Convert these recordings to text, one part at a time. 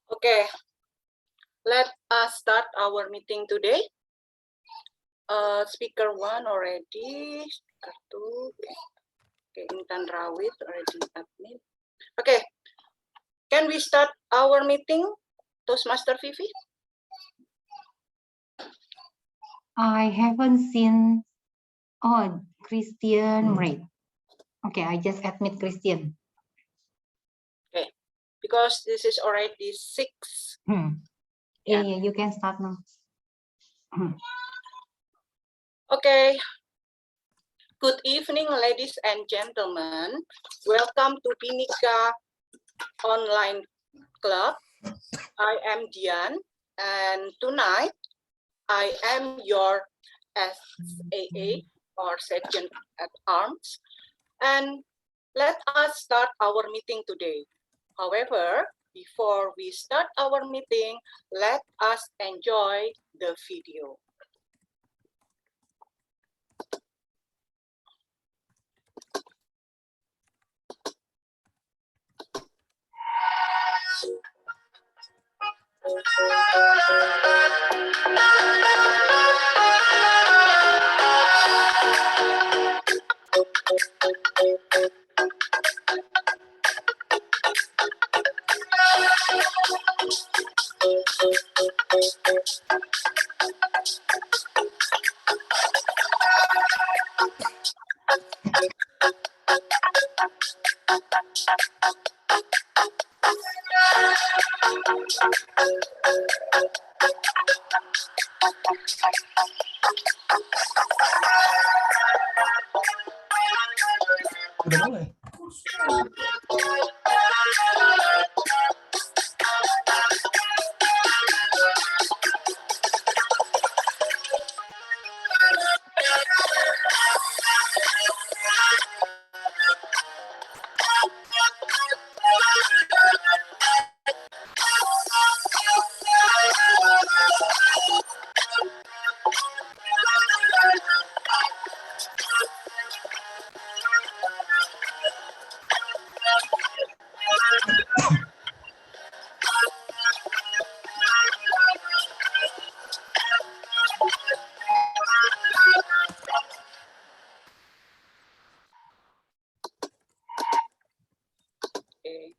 Okay, let us start our meeting today. Speaker 1 already, speaker 2, okay, Intan Rawit already admin. Okay, can we start our meeting, Toastmaster Vivi? I haven't seen, Christian, right? Okay, I just admit Christian. Okay, because this is already 6. Yeah, you can start now. Okay. Good evening, ladies and gentlemen. Welcome to Bhinneka Online Club. I am Dian, and tonight I am your SAA or Sergeant at Arms, and let us start our meeting today. However, before we start our meeting, let us enjoy the video. Udah mulai. Okay.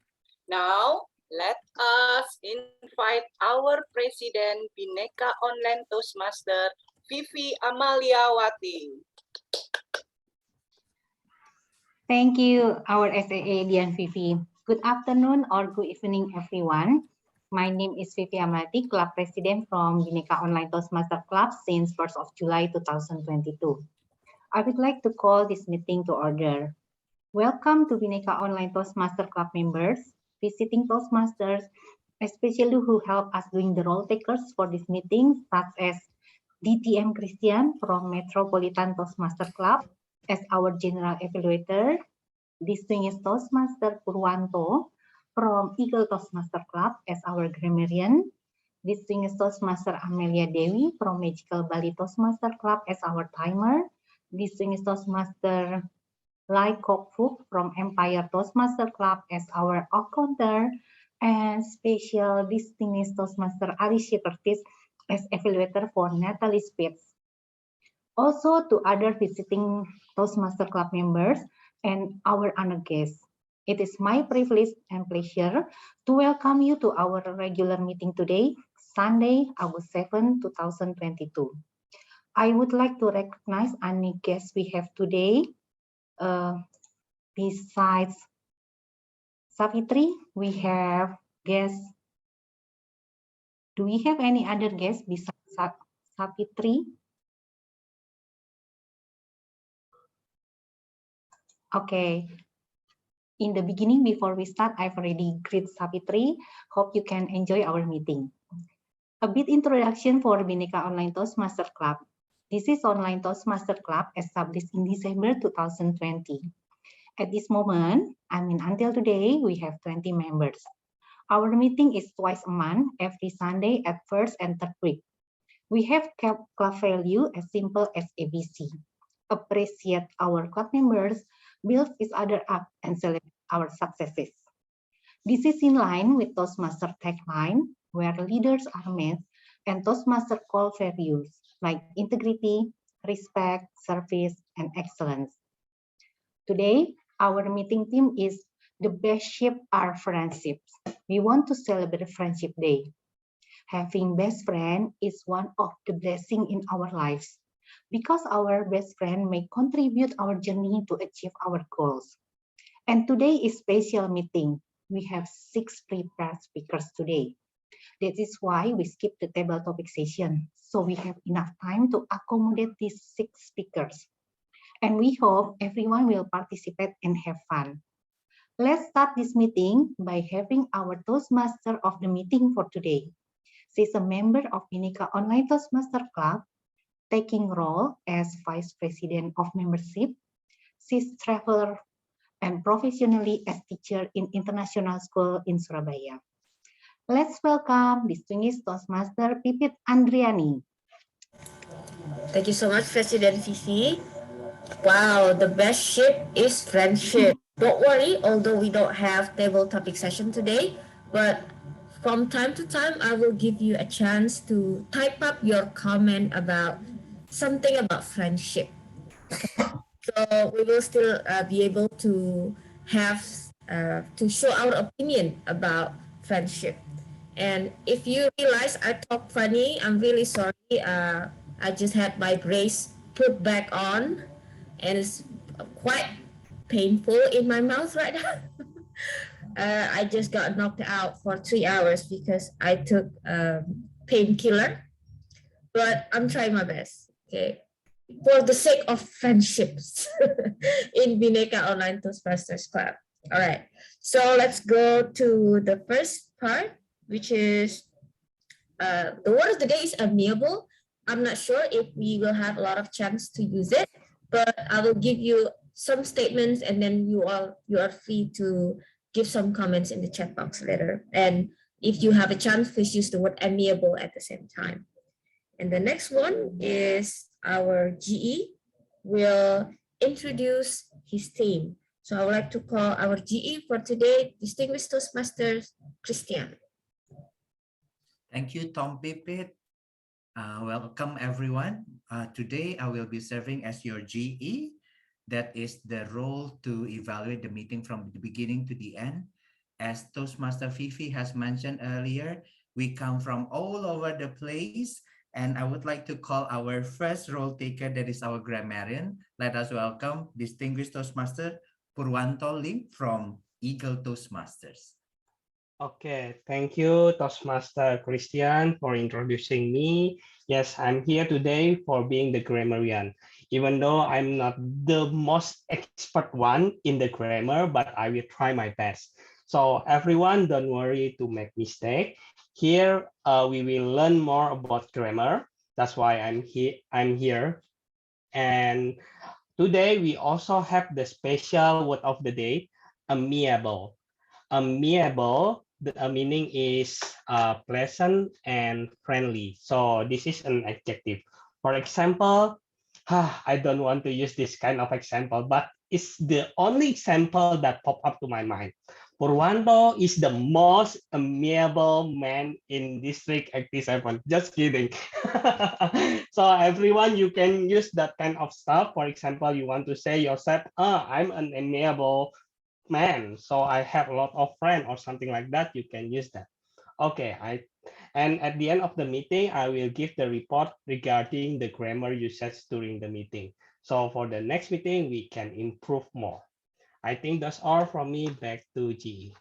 Now, let us invite our President Bhinneka Online Toastmaster, Vivi Amaliawati. Thank you, our SAA Dian Vivi. Good afternoon or good evening, everyone. My name is Vivi Amaliawati, Club President from Bhinneka Online Toastmaster Club since 1st of July 2022. I would like to call this meeting to order. Welcome to Bhinneka Online Toastmaster Club members, visiting Toastmasters, especially who help us doing the role takers for this meeting, such as DTM Christian from Metropolitan Toastmaster Club as our General Evaluator, Distinguished Toastmaster Purwanto from Eagle Toastmaster Club as our Grammarian, Distinguished Toastmaster Amelia Dewi from Magical Bali Toastmaster Club as our Timer, Distinguished Toastmaster Lai Kok Fook from Empire Toastmaster Club as our Counter, and special distinguished Toastmaster Alicia Curtis as evaluator for Natalie Spitz. Also to other visiting Toastmaster Club members and our honored guests. It is my privilege and pleasure to welcome you to our regular meeting today, Sunday, August 7, 2022. I would like to recognize any guests we have today. Besides Savitri, we have guests. Do we have any other guests besides Savitri? Okay. In the beginning, before we start, I've already greeted Savitri. Hope you can enjoy our meeting. A bit introduction for Bhinneka Online Toastmaster Club. This is Online Toastmaster Club established in December 2020. At this moment, until today, we have 20 members. Our meeting is twice a month, every Sunday at first and third week. We have kept club value as simple as ABC. Appreciate our club members, build each other up, and celebrate our successes. This is in line with Toastmaster tagline, where leaders are met, and Toastmaster core values like integrity, respect, service, and excellence. Today, our meeting theme is the best shape are friendships. We want to celebrate Friendship Day. Having best friend is one of the blessings in our lives because our best friend may contribute our journey to achieve our goals. And today is special meeting. We have 6 prepared speakers today. That is why we skip the table topic session, so we have enough time to accommodate these 6 speakers. And we hope everyone will participate and have fun. Let's start this meeting by having our Toastmaster of the meeting for today. She's a member of Bhinneka Online Toastmaster Club, taking role as Vice President of Membership. She's traveler and professionally as teacher in international school in Surabaya. Let's welcome distinguished Toastmaster Pipit Andriani. Thank you so much, President Fifi. Wow, the best ship is friendship. Don't worry, although we don't have table topic session today, but from time to time, I will give you a chance to type up your comment about something about friendship. So we will still be able to have to show our opinion about friendship. And if you realize I talk funny, I'm really sorry. I just had my brace put back on, and it's quite painful in my mouth right now. I just got knocked out for 3 hours because I took painkiller, but I'm trying my best. Okay, for the sake of friendships in Bhinneka Online Toastmasters Club. All right, so let's go to the first part, which is the word of the day is amiable. I'm not sure if we will have a lot of chance to use it, but I will give you some statements and then you are free to give some comments in the chat box later. And if you have a chance, please use the word amiable at the same time. And the next one is our GE will introduce his team. So I would like to call our GE for today, Distinguished Toastmasters, Christian. Thank you, Tom Pipit. Welcome, everyone. Today, I will be serving as your GE. That is the role to evaluate the meeting from the beginning to the end. As Toastmaster Fifi has mentioned earlier, we come from all over the place. And I would like to call our first role taker, that is our grammarian. Let us welcome distinguished Toastmaster Purwanto Lim from Eagle Toastmasters. Okay, thank you, Toastmaster Christian, for introducing me. Yes, I'm here today for being the grammarian. Even though I'm not the most expert one in the grammar, but I will try my best. So everyone, don't worry to make mistake. Here, we will learn more about grammar. That's why I'm here. And today we also have the special word of the day, amiable. Amiable, the meaning is pleasant and friendly. So this is an adjective. For example, I don't want to use this kind of example, but it's the only example that popped up to my mind. Purwanto is the most amiable man in District 87. Just kidding. So everyone, you can use that kind of stuff. For example, you want to say yourself, I'm an amiable man, so I have a lot of friends or something like that. You can use that. Okay, and at the end of the meeting, I will give the report regarding the grammar usage during the meeting. So for the next meeting, we can improve more. I think that's all from me. Back to GE.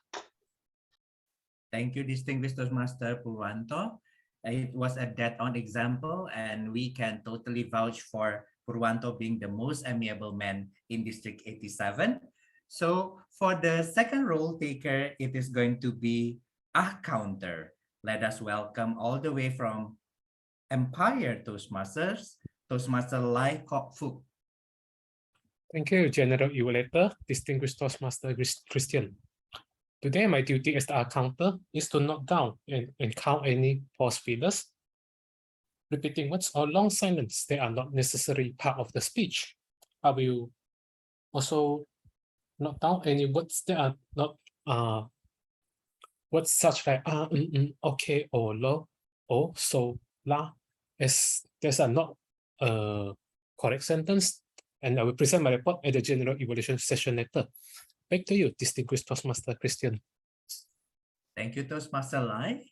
Thank you, distinguished Toastmaster Purwanto. It was a dead-on example, and we can totally vouch for Purwanto being the most amiable man in District 87. So for the second role taker, it is going to be a counter. Let us welcome all the way from Empire Toastmasters, Toastmaster Lai Kok Fook. Thank you, General Evaluator, distinguished Toastmaster Christian. Today, my duty as the accounter is to note down and count any pause fillers, repeating words or long silence that are not necessarily part of the speech. I will also note down any words that are not words such like okay, or lo, or so, la, as these are not a correct sentence, and I will present my report at the general evaluation session later. Back to you, distinguished Toastmaster Christian. Thank you, Toastmaster Lai.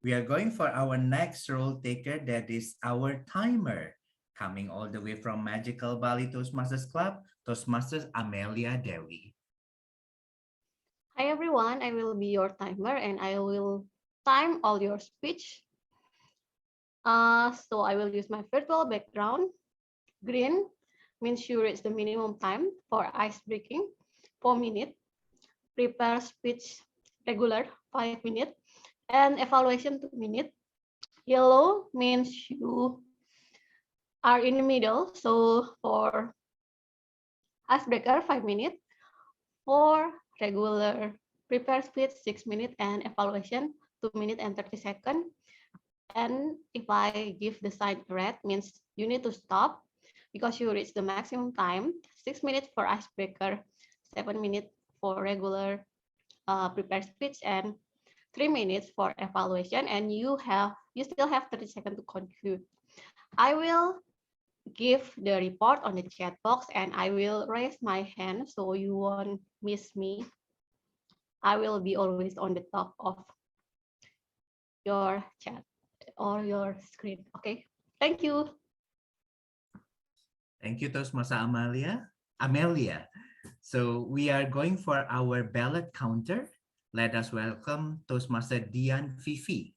We are going for our next role taker, that is our timer. Coming all the way from Magical Bali Toastmasters Club, Toastmasters Amelia Dewi. Hi everyone, I will be your timer and I will time all your speech. So I will use my virtual background. Green means you reach the minimum time for ice breaking, 4 minutes. Prepare speech regular, 5 minutes. And evaluation, 2 minutes. Yellow means you are in the middle. So for icebreaker, 5 minutes. For regular prepare speech, 6 minutes, and evaluation, 2 minutes and 30 seconds. And if I give the sign red, means you need to stop because you reach the maximum time. 6 minutes for icebreaker, 7 minutes for regular prepare speech, and 3 minutes for evaluation. And you still have 30 seconds to conclude. I will give the report on the chat box and I will raise my hand so you won't miss me. I will be always on the top of your chat or your screen. Okay, thank you. Thank you, Toastmaster Amelia. So we are going for our ballot counter. Let us welcome Toastmaster Dian Fifi.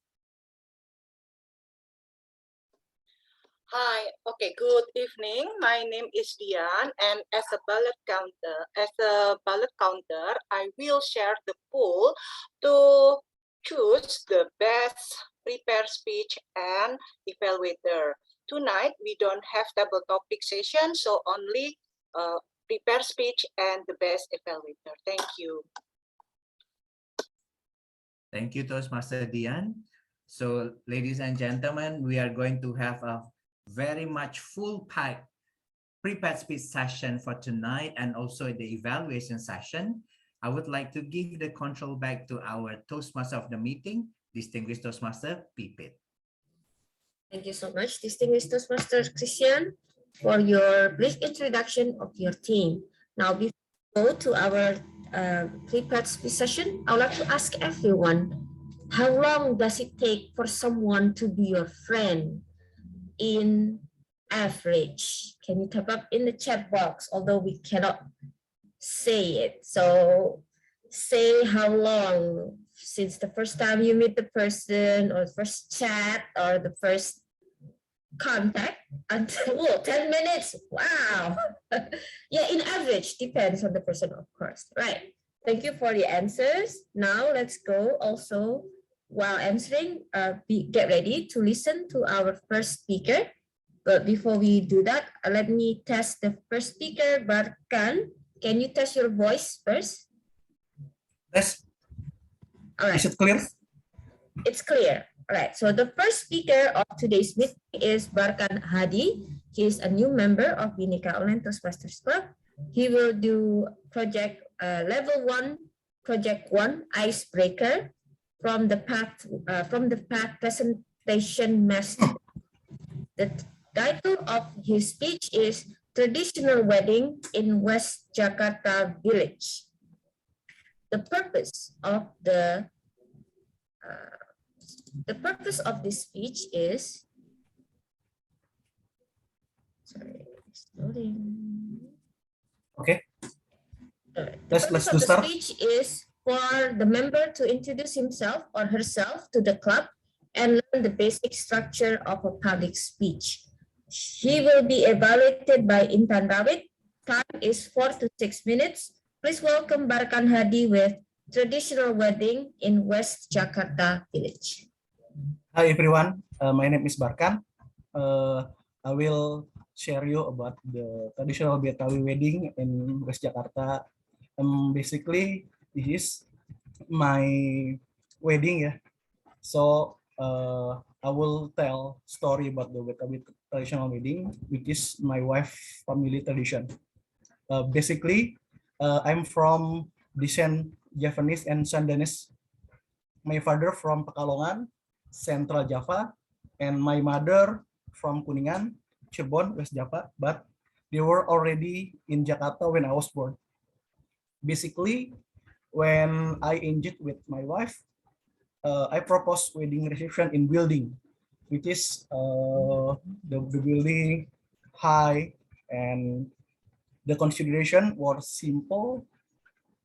Hi, okay, good evening. My name is Dian, and as a ballot counter, I will share the poll to choose the best prepared speech and evaluator. Tonight, we don't have table topic session, so only prepared speech and the best evaluator. Thank you. Thank you, Toastmaster Dian. So, ladies and gentlemen, we are going to have a very much full-packed prepared speech session for tonight and also the evaluation session. I would like to give the control back to our Toastmaster of the meeting, distinguished Toastmaster Pipit. Thank you so much, distinguished Toastmaster Christian, for your brief introduction of your team. Now, before we go to our prepared speech session, I would like to ask everyone, how long does it take for someone to be your friend in average? Can you type up in the chat box, although we cannot say it? So say how long since the first time you meet the person or the first chat or the first contact until 10 minutes. Wow. Yeah, in average, depends on the person, of course. Right. Thank you for the answers. Now let's go also while answering, get ready to listen to our first speaker. But before we do that, let me test the first speaker, Barkan. Can you test your voice first? Yes. All right. Is it clear? It's clear. All right. So the first speaker of today's meeting is Barkan Hadi. He is a new member of Bhinneka Online Toastmasters Club. He will do project level 1, project 1 icebreaker from the path presentation master. The title of his speech is Traditional Wedding in West Jakarta Village. The purpose of this speech is, Okay. The Let's purpose do of the start. speech is for the member to introduce himself or herself to the club and learn the basic structure of a public speech. He will be evaluated by Intan Rawit. Time is 4 to 6 minutes. Please welcome Barkan Hadi with Traditional Wedding in West Jakarta Village. Hi everyone, my name is Barkan. I will share you about the traditional Betawi wedding in West Jakarta. Basically, this is my wedding, yeah. So I will tell story about the Betawi traditional wedding, which is my wife family tradition. Basically, I'm from descent Javanese and Sundanese my father from Pekalongan, Central Java, and my mother from Kuningan, Cirebon, West Java, but they were already in Jakarta when I was born. Basically, when I engaged with my wife, I proposed wedding reception in building, which is the building high, and the consideration was simple,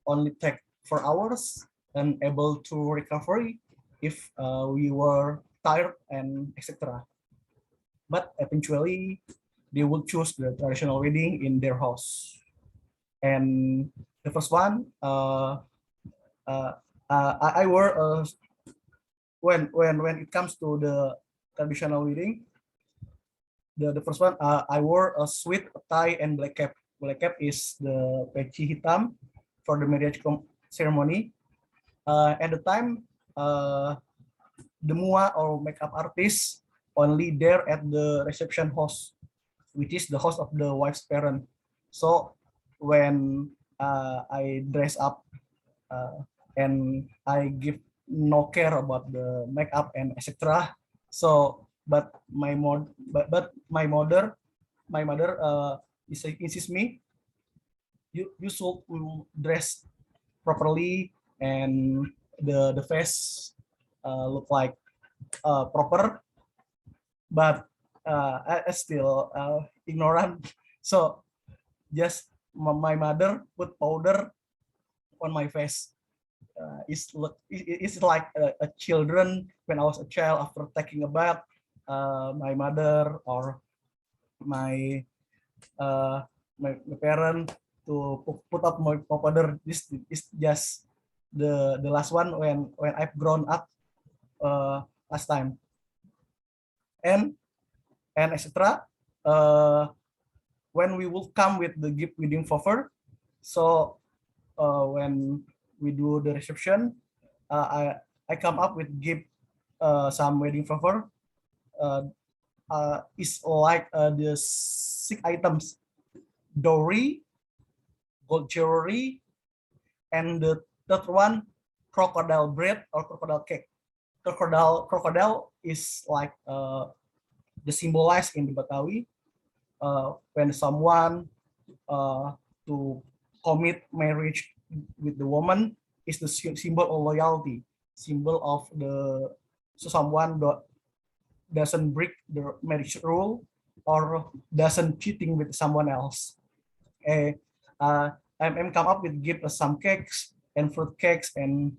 only take 4 hours and able to recover if we were tired and etc. But eventually they would choose the traditional wedding in their house. And the first one, uh, I were when it comes to the traditional wedding, the first one, I wore a suit, a tie, and black cap. Black cap is the peci hitam for the marriage ceremony. At the time, the MUA or makeup artist only there at the reception house, which is the house of the wife's parent. So when I dress up and I give no care about the makeup and etc. So, but my mother insists me, you should dress properly and the face look like proper, but I still ignorant. So just my mother put powder on my face. It's like a children when I was a child after taking a bath. My mother or my my parent to put up my powder. This is just the last one when I've grown up last time, and etc. When we will come with the gift wedding offer, so when we do the reception, I come up with gift some wedding favor. Is like the 6 items: dowry, gold jewelry, and the third one, crocodile bread or crocodile cake. Crocodile is like the symbolized in the Betawi when someone to commit marriage with the woman is the symbol of loyalty, symbol of the someone doesn't break the marriage rule or doesn't cheating with someone else. I'm come up with give some cakes and fruit cakes and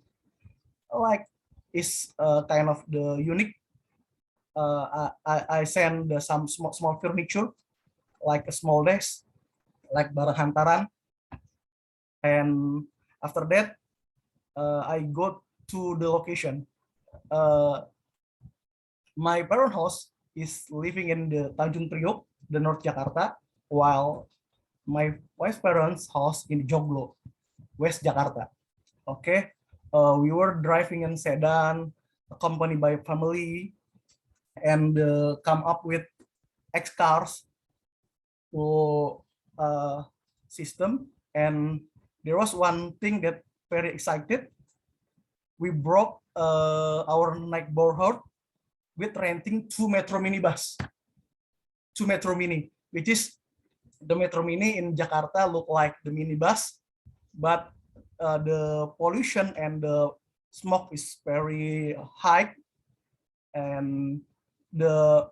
like is kind of the unique. I send some small furniture like a small desk, like barang hantaran, and after that I go to the location. My parent house is living in the Tanjung Priok, the North Jakarta, while my wife's parents' house in Joglo, West Jakarta. Okay, we were driving in sedan, accompanied by family, and come up with X cars to system. And there was one thing that very excited. We broke our neighborhood with renting 2 Metro Mini bus. 2 Metro Mini, which is the Metro Mini in Jakarta look like the minibus, but the pollution and the smoke is very high, and the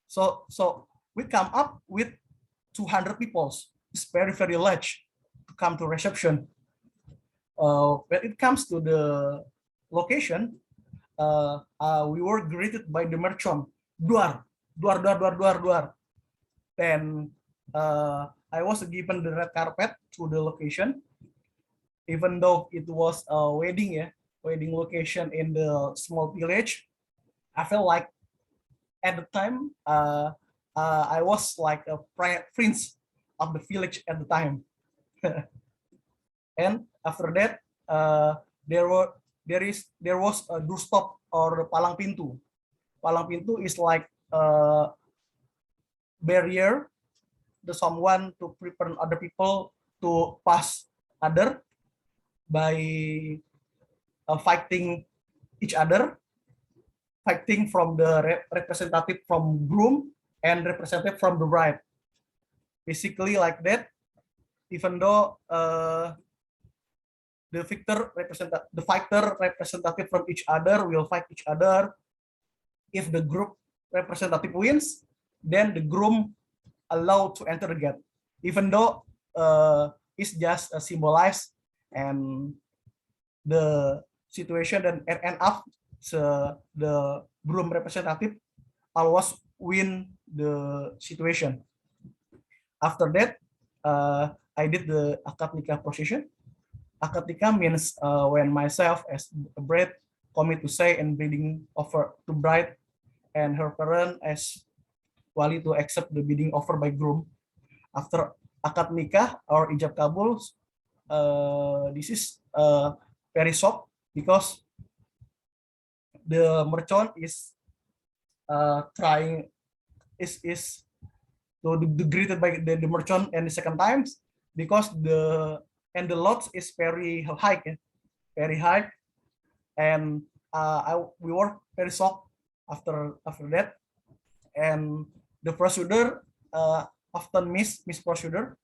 so we come up with 200 people. It's very large to come to reception. When it comes to the location, we were greeted by the merchant, duar. Then I was given the red carpet to the location, even though it was a wedding location in the small village. I felt like at the time I was like a prince of the village at the time. And after that, there was a doorstop or palang pintu. Palang pintu is like a barrier the someone to prepare other people to pass other by fighting each other, fighting from the representative from groom and representative from the bride. Basically like that, even though the fighter representative from each other will fight each other. If the group representative wins, then the groom allowed to enter the gate, even though it's just symbolized, and the situation then end up the groom representative always win the situation. After that, I did the akad nikah procession. Akad nikah means when myself as a bride commit to say and bidding offer to bride, and her parent as wali to accept the bidding offer by groom. After akad nikah or ijab kabul, this is very shock because the merchant is trying is to be greeted by the merchant and the second times because the lots is very high, very high, and we were very shocked after that, and the procedure often miss procedure,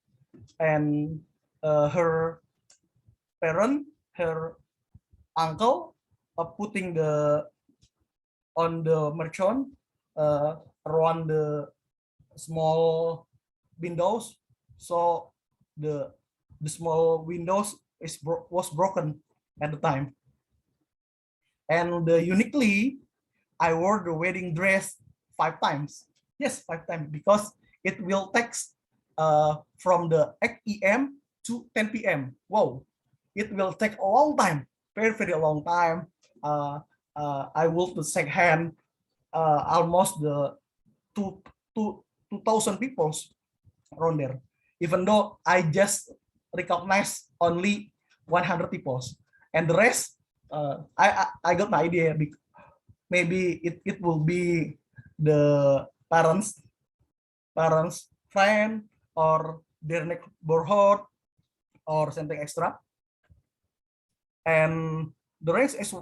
and her parent, her uncle, putting on the merchant around the small windows, so the small windows was broken at the time. And uniquely, I wore the wedding dress 5 times. Yes, 5 times, because it will take from the 8 p.m. to 10 p.m. Wow, it will take a long time, very long time. I will to shake hand almost the 2,000 people around there, even though I just recognize only 100 people, and the rest I got my idea. Maybe it will be the parents, friend, or their neighborhood, or something extra. And the rest is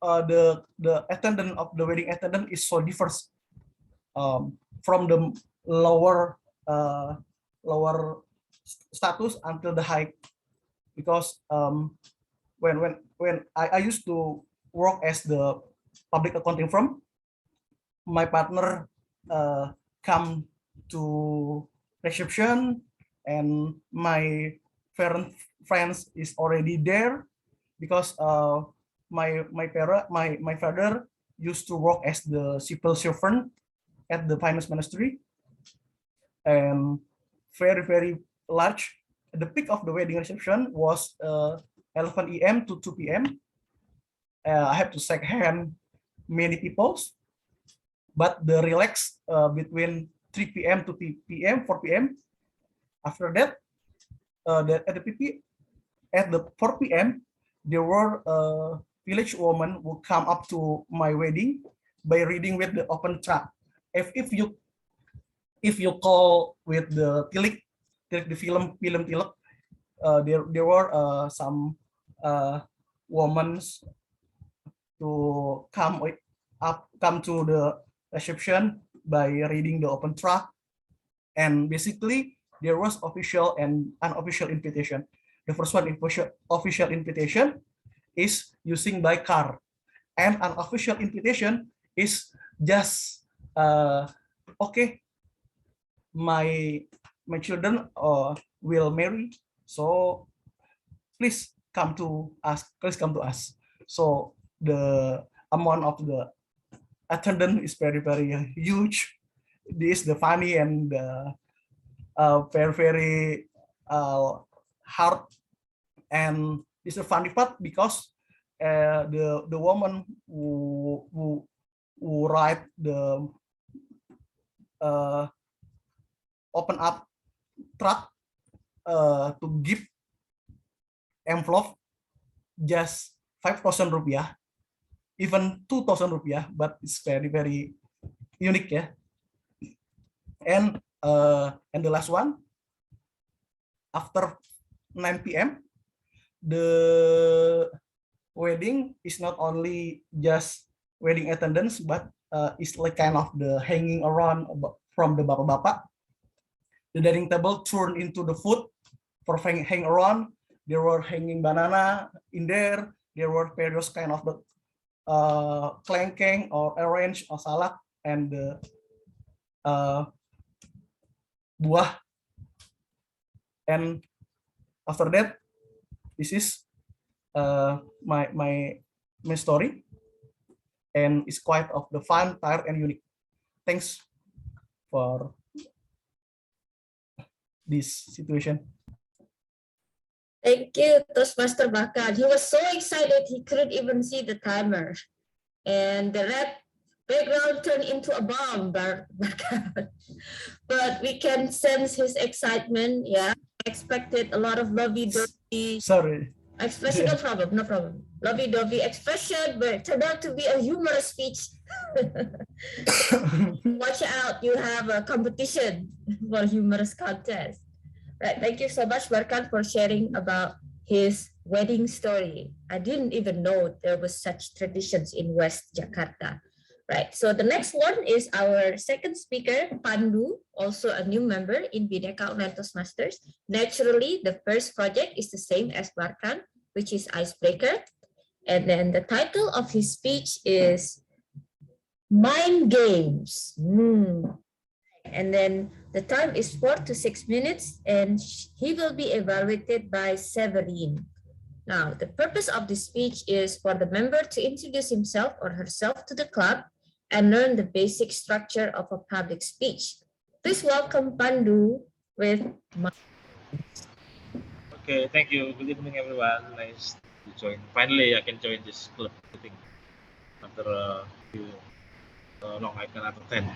the attendant of the wedding attendant is so diverse, from the lower status until the high, because when I used to work as the public accounting firm, my partner come to reception, and my friends is already there because my father used to work as the civil servant at the finance ministry, and very large. The peak of the wedding reception was 11 a.m. to 2 p.m. I have to shake hand many people, but the relax between 3 p.m. to 3 p.m., 4 p.m. After that, at the 4 p.m., there were village women who come up to my wedding by reading with the open track. If you call with the tilik the film Tilak, there were some women to come to the reception by reading the open track, and basically there was official and unofficial invitation. The first one, official invitation, is using by car, and unofficial invitation is just okay, my children will marry, so please come to us. So the amount of the attendance is very huge. This is the funny and very hard, and this is a funny part because the woman who write the open up truck to give envelope just 5,000 rupiah, even 2,000 rupiah, but it's very unique, yeah. And the last one, after 9 p.m., the wedding is not only just wedding attendance, but it's like kind of the hanging around from the bapak-bapak. The dining table turned into the food for hang around. There were hanging banana in there. There were various kind of the kelengkeng or orange or salad and the buah. And after that, this is my story, and it's quite of the fun, tired, and unique. Thanks for this situation. Thank you, Toastmaster Bakan. He was so excited he couldn't even see the timer. And the red background turned into a bomb, Bakan. But we can sense his excitement. Yeah, expected a lot of lovey-dovey. Sorry. Expression, no problem, no problem. Lovey-dovey expression, but it turned out to be a humorous speech. Watch out, you have a competition for humorous contest. Right, thank you so much, Barkan, for sharing about his wedding story. I didn't even know there was such traditions in West Jakarta. Right, so the next one is our second speaker, Pandu, also a new member in Bhinneka Online Toastmasters. Naturally, the first project is the same as Barkan, which is Icebreaker. And then the title of his speech is Mind Games. And then the time is 4 to 6 minutes, and he will be evaluated by Severin. Now, the purpose of this speech is for the member to introduce himself or herself to the club and learn the basic structure of a public speech. Please welcome Pandu with Okay, thank you. Good evening, everyone. Nice to join. Finally, I can join this club meeting after a few long I cannot attend.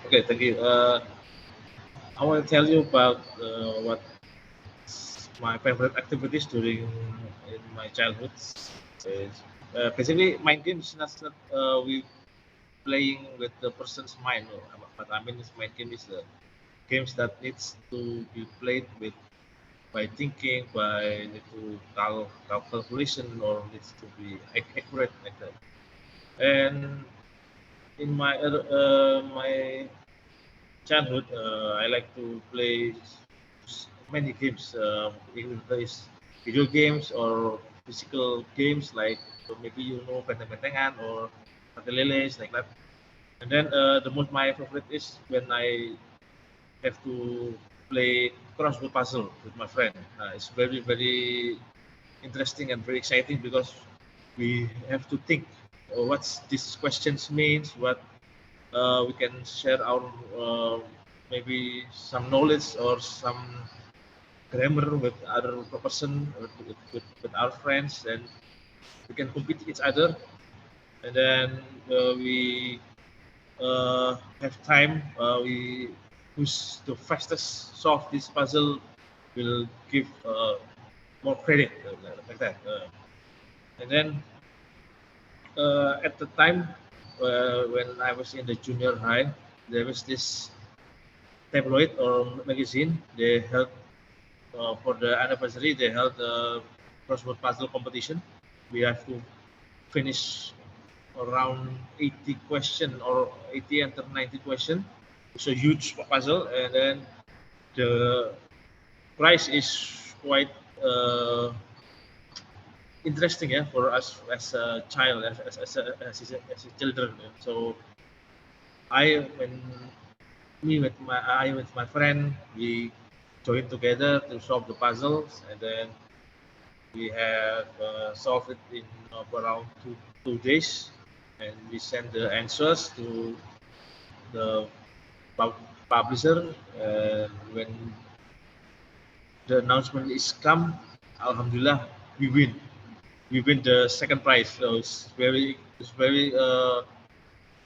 Okay, thank you. I want to tell you about what my favorite activities during in my childhood. Basically, mind games is not we playing with the person's mind. But I mean, mind game is the games that needs to be played with by thinking, by need to calculation, or needs to be accurate like that. And in my childhood, I like to play many games. Even there is video games or physical games like maybe you know benteng-bentengan or pateleles like that. And then my favorite is when I have to play crossword puzzle with my friend. It's very interesting and very exciting because we have to think what these questions means, what we can share our maybe some knowledge or some grammar with other person, with our friends, and we can compete each other. And then we have time. Who's the fastest solve this puzzle will give more credit like that. And then at the time when I was in the junior high, there was this tabloid or magazine. They held for the anniversary. They held a crossword puzzle competition. We have to finish around 80 question or 80 and 90 question. It's a huge puzzle, and then the price is quite interesting, yeah, for us as a child, as a children. So I when with my friend, we joined together to solve the puzzles, and then we have solved it in around two days, and we send the answers to the publisher. When the announcement is come, Alhamdulillah, we win. We win the second prize. So it's very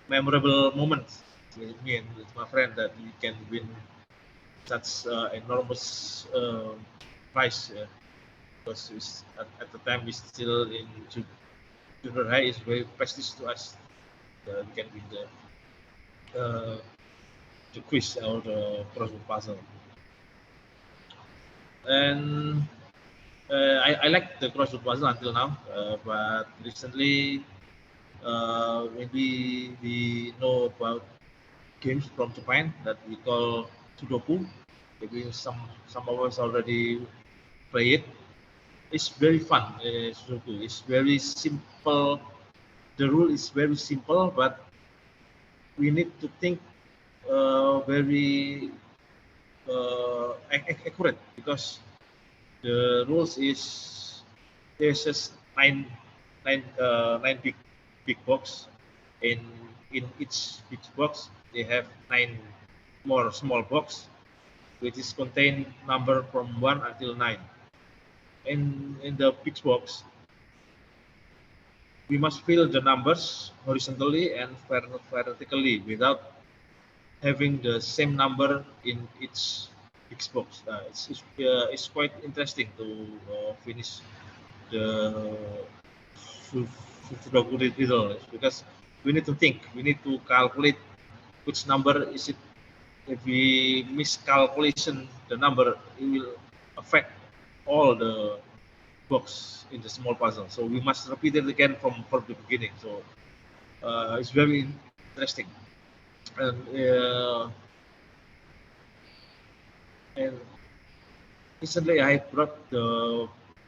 memorable moment with me and with my friend that we can win such enormous prize. Because at the time we still in junior high, is very prestigious to us. We can win the quiz or the crossword puzzle. And I like the crossword puzzle until now, but recently maybe we know about games from Japan that we call Sudoku. Maybe some of us already play it. It's very fun. Sudoku. It's very simple. The rule is very simple, but we need to think very accurate because the rules is there's just nine big box. In each big box they have 9 more small box which is contain number from 1 until 9. In the big box we must fill the numbers horizontally and vertically without having the same number in each big box. It's quite interesting to finish the Sudoku riddle because we need to think, we need to calculate which number is it. If we miscalculation the number, it will affect all the box in the small puzzle. So we must repeat it again from the beginning. So it's very interesting. And recently I brought the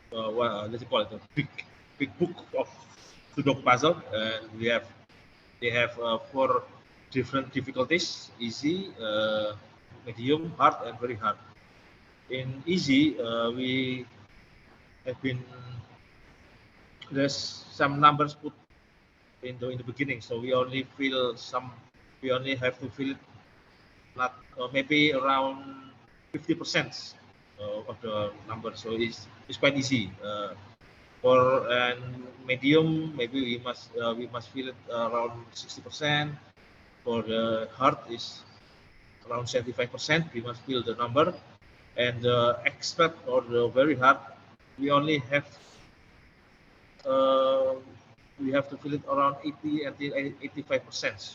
what let's call it the big book of Sudoku puzzle, and they have 4 different difficulties: easy, medium, hard, and very hard. In easy, we have been there's some numbers put in the beginning, so we only have to fill it not maybe around 50% of the number, so it's quite easy. For and medium, maybe we must fill it around 60%. For the hard is around 75%. We must fill the number, and the expert or the very hard, we only have we have to fill it around 80 until 85%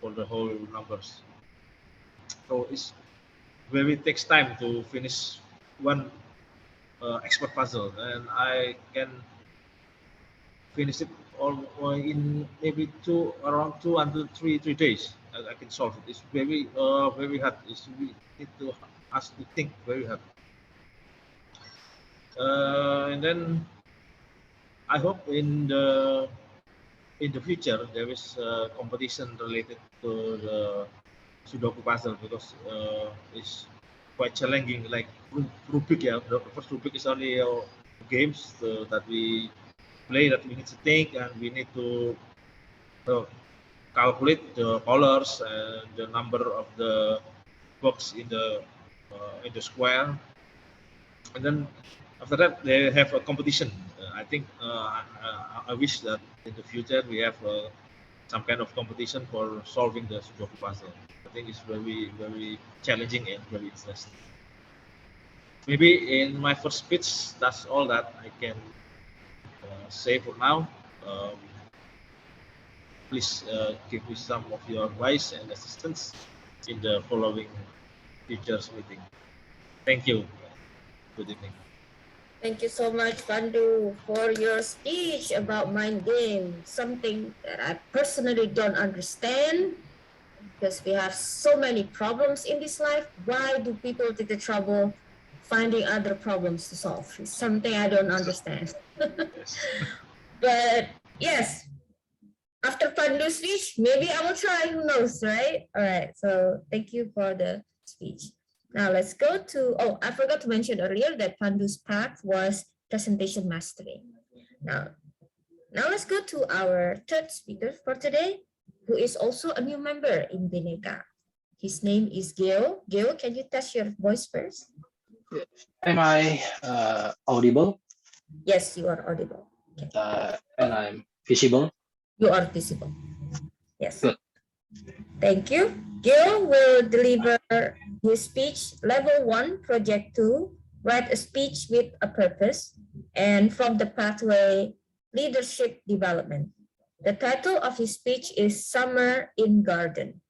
for the whole numbers. So it's very takes time to finish one expert puzzle, and I can finish it all in maybe around 2 until 3 days. I can solve it. It's very very hard. We need to ask to think very hard. And then I hope in the future there is a competition related to the Sudoku puzzle because it's quite challenging. Like Rubik, yeah. The first Rubik is only games that we play that we need to think and we need to calculate the colors and the number of the box in the square, and then after that they have a competition. I think I wish that in the future we have some kind of competition for solving the Sudoku puzzle. I think it's very very challenging and very interesting. Maybe in my first speech, that's all that I can say for now. Please give me some of your advice and assistance in the following futures meeting. Thank you. Good evening. Thank you so much, Pandu, for your speech about mind game, something that I personally don't understand because we have so many problems in this life. Why do people take the trouble finding other problems to solve? It's something I don't understand. But yes, after Pandu's speech, maybe I will try, who knows, right? All right, so thank you for the speech. Now let's go to, oh, I forgot to mention earlier that Pandu's path was presentation mastery. Now let's go to our third speaker for today, who is also a new member in Bhinneka. His name is Gil. Gil, can you test your voice first? Am I audible? Yes, you are audible. Okay. And I'm visible? You are visible. Yes. Good. Thank you. Gil will deliver his speech, level 1, project 2, write a speech with a purpose, and from the pathway, leadership development. The title of his speech is Summer in Garden.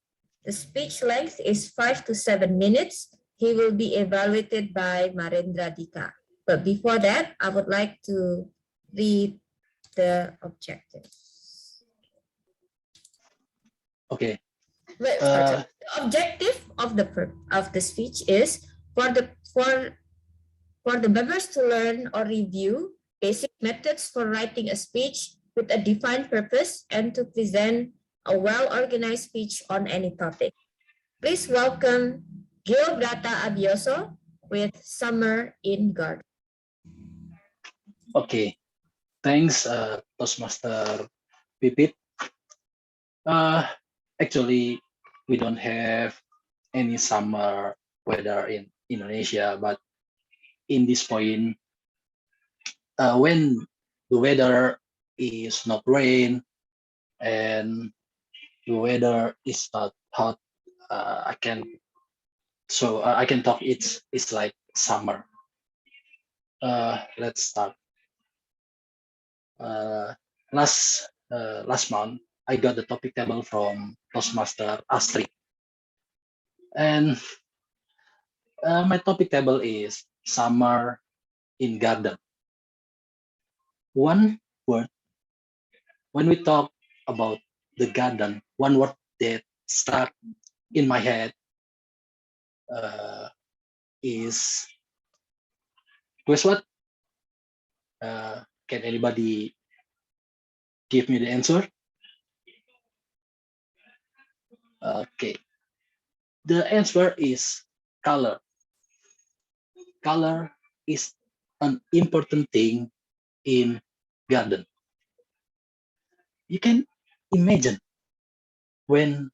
The speech length is 5 to 7 minutes. He will be evaluated by Marendra Dika. But before that, I would like to read the objective. Okay. The objective of the speech is for the members to learn or review basic methods for writing a speech with a defined purpose and to present a well-organized speech on any topic. Please welcome Gilbrata Abioso with Summer in Garden. Okay. Thanks, Toastmaster Pipit. Actually, we don't have any summer weather in Indonesia, but in this point, when the weather is not rain and the weather is not hot, I can talk. It's like summer. Let's start. Last month, I got the topic table from Toastmaster Astrid, and my topic table is summer in garden. One word, when we talk about the garden, one word that stuck in my head is, guess what? Can anybody give me the answer? Okay. The answer is color. Color is an important thing in garden. You can imagine when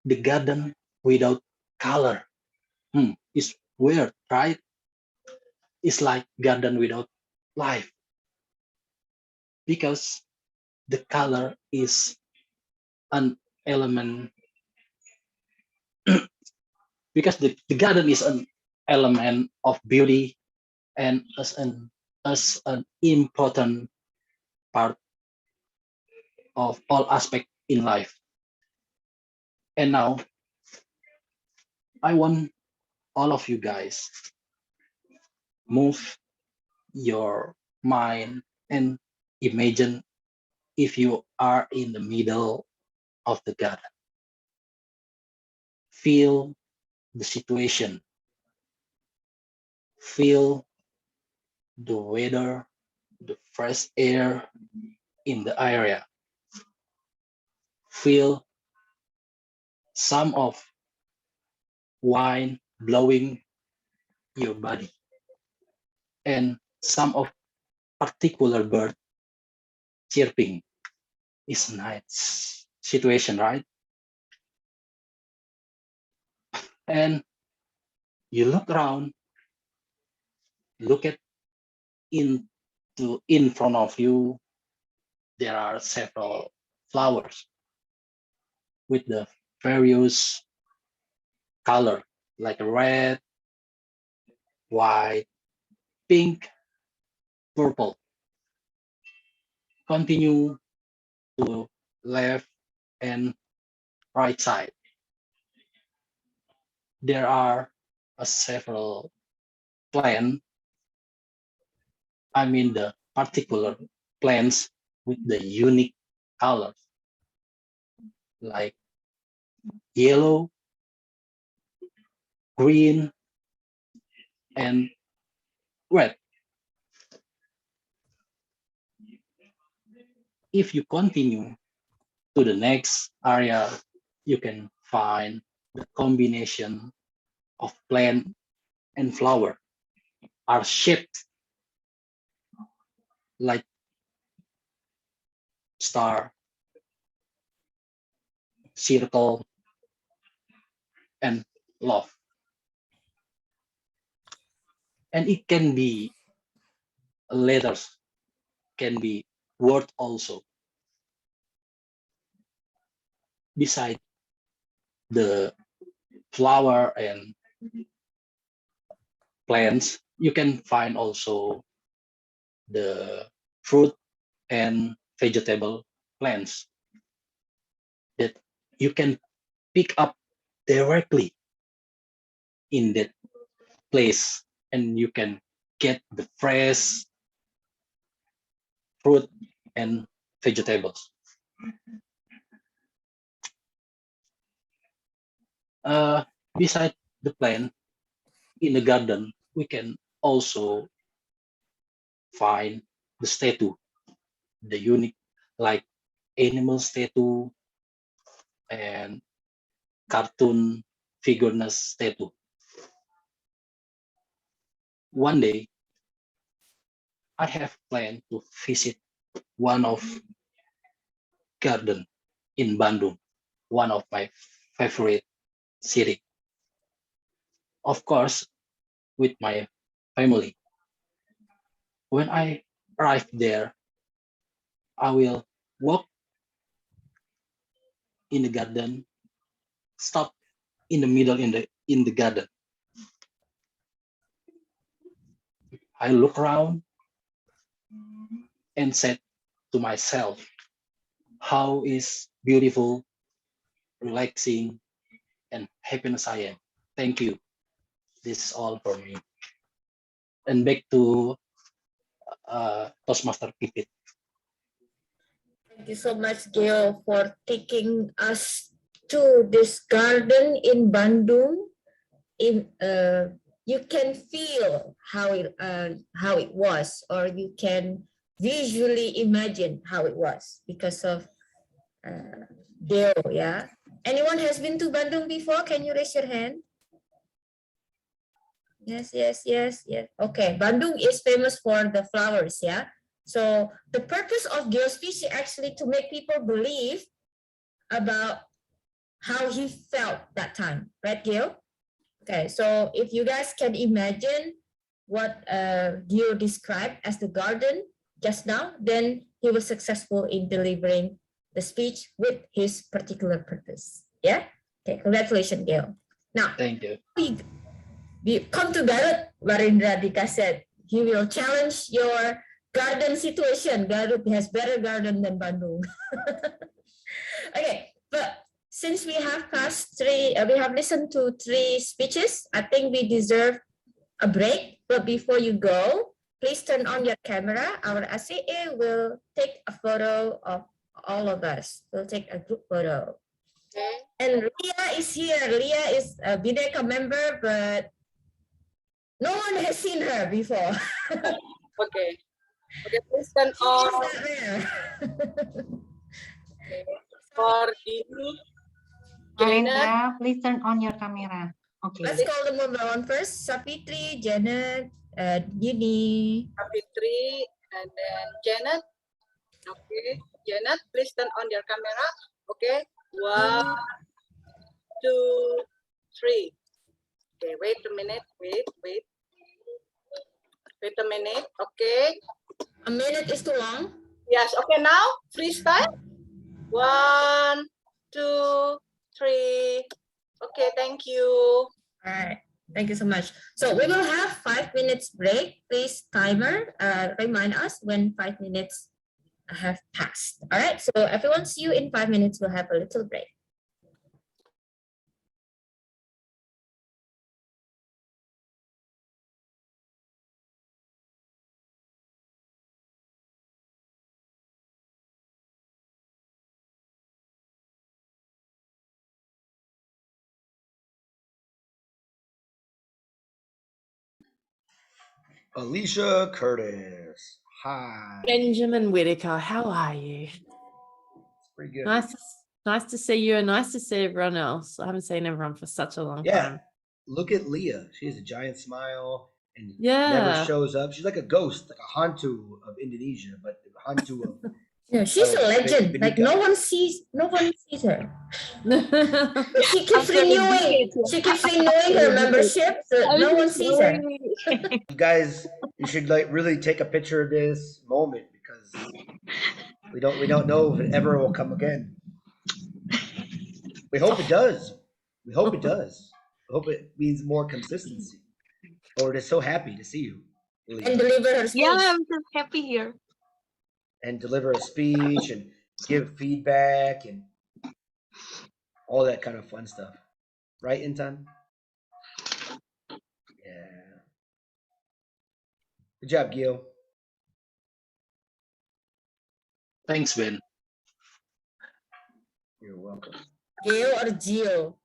the garden without color is weird, right? It's like garden without life, because the color is an element, because the garden is an element of beauty and as an important part of all aspect in life. And now I want all of you guys move your mind and imagine if you are in the middle of the garden. Feel the situation. Feel the weather, the fresh air in the area. Feel some of wind blowing your body and some of particular bird chirping. Is a nice situation, right? And you look around, look at in front of you, there are several flowers with the various color, like red, white, pink, purple. Continue to left and right side. There are several plants. I mean the particular plants with the unique colors, like yellow, green, and red. If you continue to the next area, you can find the combination of plant and flower are shaped like star, circle, and love. And it can be letters, can be word also. Beside the flower and plants, you can find also the fruit and vegetable plants that you can pick up directly in that place, and you can get the fresh fruit and vegetables. Beside the plant in the garden, we can also find the statue, the unique like animal statue and cartoon figures statue. One day, I have planned to visit one of garden in Bandung, one of my favorite city. Of course, with my family. When I arrive there, I will walk in the garden, stop in the middle in the garden. I look around and said to myself, how is beautiful, relaxing, and happiness I am. Thank you. This is all for me. And back to Toastmaster Pipit. Thank you so much, Gail, for taking us to this garden in Bandung. You can feel how it was, or you can visually imagine how it was because of Gail. Yeah. Anyone has been to Bandung before? Can you raise your hand? Yes. Okay, Bandung is famous for the flowers, yeah? So the purpose of Gail's speech is actually to make people believe about how he felt that time, right, Gail? Okay, so if you guys can imagine what Gio described as the garden just now, then he was successful in delivering the speech with his particular purpose. Yeah? Okay, congratulations, Gio. Now, Thank you. we come to Garut, Warindra Dika said. He will challenge your garden situation. Garut has better garden than Bandung. Okay, but since we have we have listened to 3 speeches, I think we deserve a break. But before you go, please turn on your camera. Our SAA will take a photo of all of us. We'll take a group photo. Okay. And Leah is here. Leah is a Bhinneka member, but no one has seen her before. Okay. Okay, please turn She is on. not there. Okay. For Dini, Janet, Narendra, please turn on your camera. Okay. Let's call them one by one first. Sapitri, Janet, Dini. Fitri, and then Janet. Okay, Janet, please turn on your camera. Okay, 1, 2, 3. Okay, wait a minute. Wait a minute. Okay. A minute is too long. Yes. Okay. Now freestyle. 1, 2, 3. Okay. Thank you. All right. Thank you so much. So we will have 5 minutes break. Please timer remind us when 5 minutes have passed. All right. So everyone, see you in 5 minutes. We'll have a little break. Alicia Curtis. Hi. Benjamin Whitaker, how are you? It's pretty good. Nice to see you and nice to see everyone else. I haven't seen everyone for such a long time. Look at Leah. She has a giant smile and Yeah. never shows up. She's like a ghost, like a hantu of Indonesia, but the hantu of Yeah, she's a legend. Like Bhinneka. no one sees her. She keeps renewing. She keeps renewing her membership. So no one sees her. You guys, you should like really take a picture of this moment because we don't know if it ever will come again. We hope it does. We hope it does. I hope it means more consistency. But we're just so happy to see you. Leah. And deliver her speech. Yeah, I'm just happy here. And deliver a speech and give feedback and all that kind of fun stuff. Right, Intan? Yeah. Good job, Gil. Thanks, Ben. You're welcome. Geo or Geo?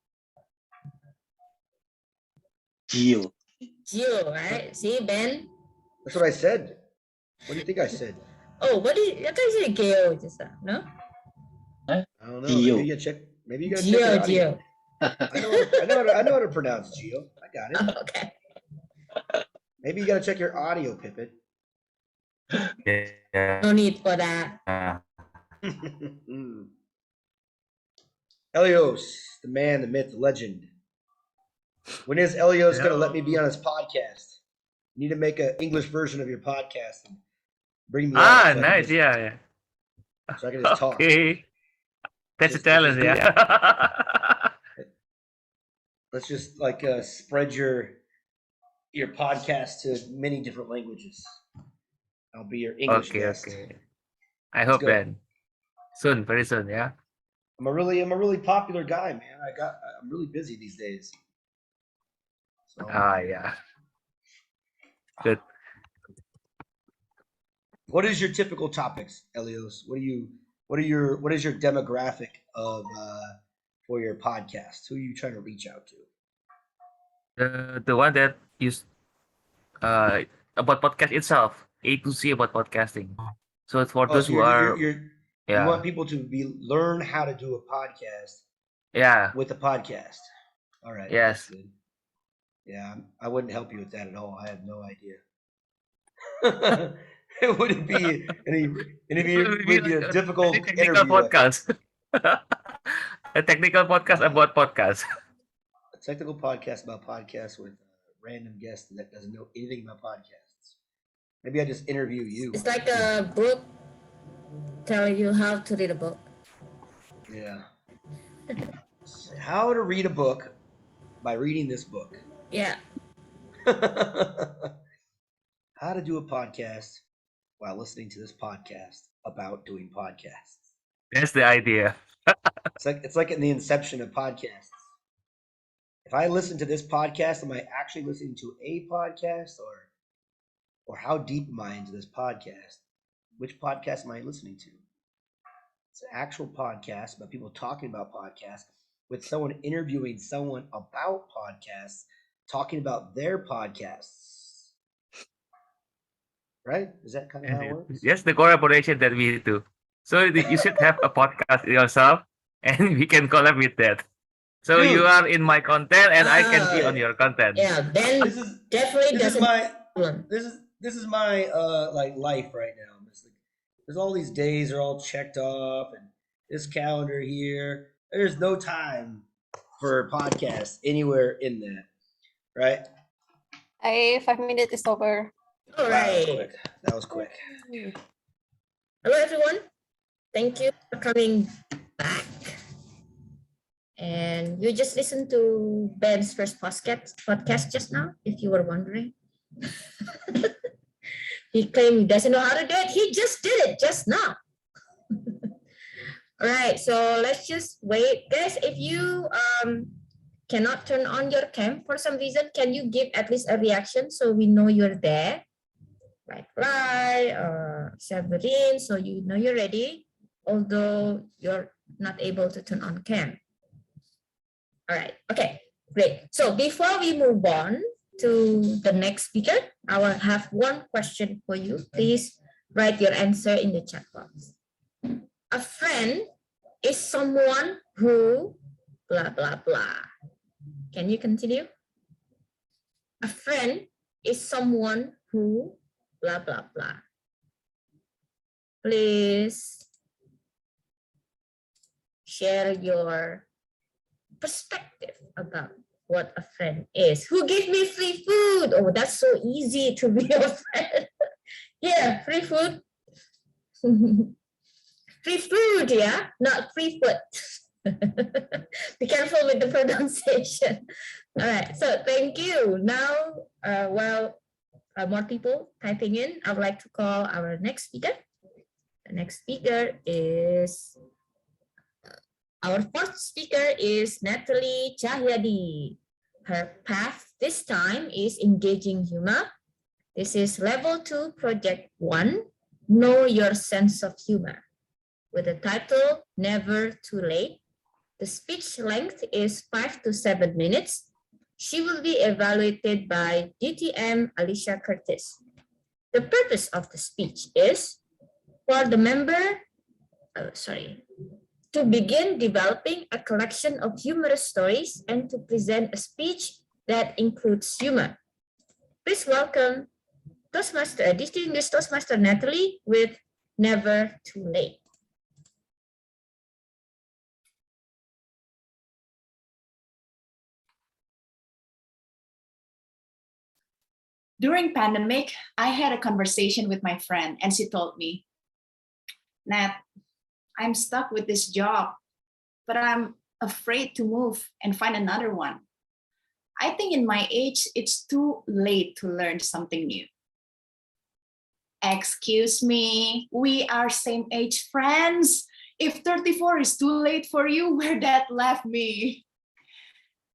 Gio. Geo, right? See, Ben? That's what I said. What do you think I said? Oh, what did I thought you said Geo just now, no? Huh? I don't know. Gio. Maybe you gotta check. Maybe you gotta check your Geo, audio. Geo. I know how to pronounce Gio. I got it. Okay. Maybe you gotta check your audio, Pippin. Yeah. No need for that. Elios, the man, the myth, the legend. When is Elios gonna let me be on his podcast? You need to make an English version of your podcast and bring me on. Ah, so I can nice. just- Yeah, yeah. So I can just talk. Okay. That's a Just- challenge, just do yeah. Let's just like spread your podcast to many different languages. I'll be your English Okay, guest. okay. I Let's hope go. then. Soon, very soon, yeah. I'm a really popular guy, man. I'm really busy these days. So, Yeah. Good. what is your typical topics, Elios? What is your demographic of for your podcast? Who are you trying to reach out to? The one that is about podcast itself, A to Z about podcasting. So it's for Oh, those so who are you yeah, want people to learn how to do a podcast yeah, with a podcast. All right. yes. That's good. Yeah, I wouldn't help you with that at all. I have no idea. It wouldn't be any would be a difficult technical interview. podcast. A technical podcast about podcast. A technical podcast about podcasts with a random guest that doesn't know anything about podcasts. Maybe I just interview you. It's like a book telling you how to read a book. Yeah. How to read a book by reading this book. Yeah. How to do a podcast while listening to this podcast about doing podcasts. That's the idea. It's like in the inception of podcasts. If I listen to this podcast, am I actually listening to a podcast, or how deep am I into this podcast? Which podcast am I listening to? It's an actual podcast about people talking about podcasts, with someone interviewing someone about podcasts, talking about their podcasts. Right? Is that kind of how it works? Yes, the collaboration that we do. So you should have a podcast yourself, and we can collab with that. So Dude. you are in my content, and I can be Ah. on your content. Yeah, Ben This is definitely this is doesn't my problem. this is my like life right now. It's like, there's all these days are all checked off, and this calendar here. There's no time for podcasts anywhere in that, right? 5 minutes is over. All Wow, that was right. quick. That was quick. Hello, everyone. Thank you for coming back. And you just listened to Ben's first podcast just now, if you were wondering. He claimed he doesn't know how to do it. He just did it just now. All right, so let's just wait. Guys, if you cannot turn on your cam for some reason, can you give at least a reaction so we know you're there? Right, or Severin, so you know you're ready, although you're not able to turn on cam. All right, okay, great. So before we move on to the next speaker, I will have one question for you. Please write your answer in the chat box. A friend is someone who blah, blah, blah. Can you continue? A friend is someone who blah, blah, blah. Please share your perspective about what a friend is. Who gave me free food? Oh, that's so easy to be a friend. Yeah, free food. Free food, yeah, not free food. Be careful with the pronunciation. All right, so thank you. Now, while more people typing in, I would like to call our next speaker. The next speaker is, our fourth speaker is Natalie Cahyadi. Her path this time is engaging humor, This is level 2, project 1, Know Your Sense of Humor, with the title Never Too Late. The speech length is 5 to 7 minutes. She will be evaluated by DTM Alicia Curtis. The purpose of the speech is for the member, to begin developing a collection of humorous stories and to present a speech that includes humor. Please welcome distinguished Toastmaster Natalie with Never Too Late. During pandemic, I had a conversation with my friend and she told me, Nat, I'm stuck with this job, but I'm afraid to move and find another one. I think in my age, it's too late to learn something new. Excuse me, we are same age friends. If 34 is too late for you, where that left me.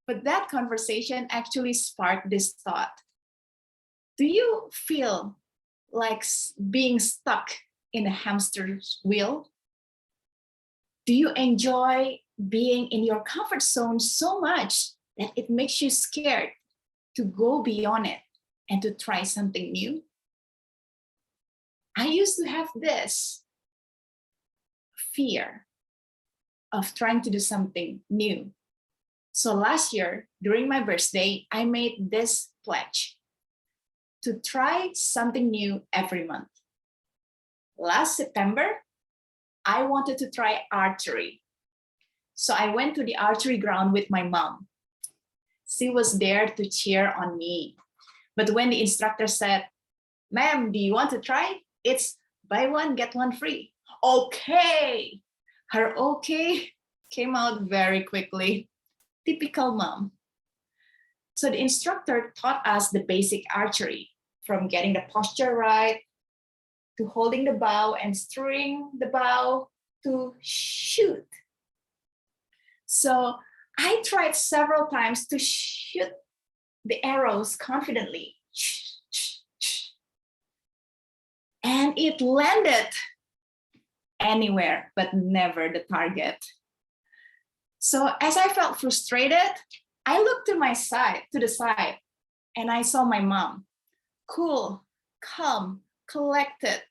But that conversation actually sparked this thought. Do you feel like being stuck in a hamster's wheel? Do you enjoy being in your comfort zone so much that it makes you scared to go beyond it and to try something new? I used to have this fear of trying to do something new. So last year, during my birthday, I made this pledge to try something new every month. Last September, I wanted to try archery. So I went to the archery ground with my mom. She was there to cheer on me. But when the instructor said, "Ma'am, do you want to try?" It's buy one, get one free. Okay. Her okay came out very quickly. Typical mom. So the instructor taught us the basic archery, from getting the posture right, to holding the bow and steering the bow to shoot. So I tried several times to shoot the arrows confidently. And it landed anywhere, but never the target. So as I felt frustrated, I looked to the side, and I saw my mom, cool, calm, collected,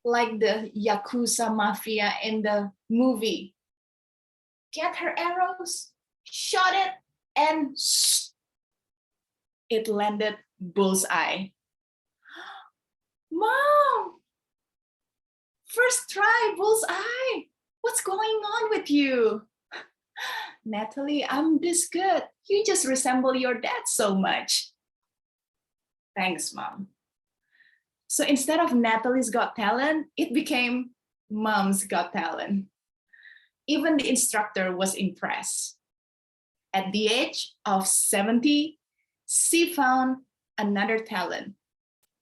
like the Yakuza mafia in the movie. Get her arrows, shot it, and it landed bullseye. Mom, first try, bullseye. What's going on with you? Natalie, I'm this good. You just resemble your dad so much. Thanks, Mom. So instead of Natalie's Got Talent, it became Mom's Got Talent. Even the instructor was impressed. At the age of 70, she found another talent,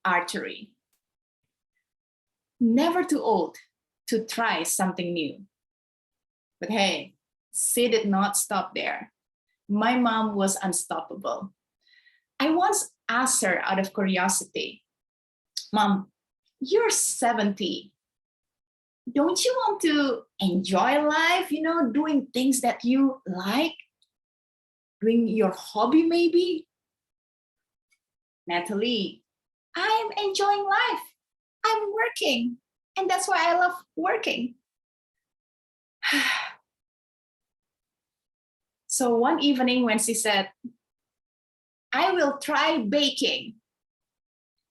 archery. Never too old to try something new. But hey, she did not stop there. My mom was unstoppable. I once asked her out of curiosity, "Mom, you're 70. Don't you want to enjoy life, doing things that you like? Doing your hobby maybe?" "Natalie, I'm enjoying life. I'm working, and that's why I love working." So one evening when she said, "I will try baking."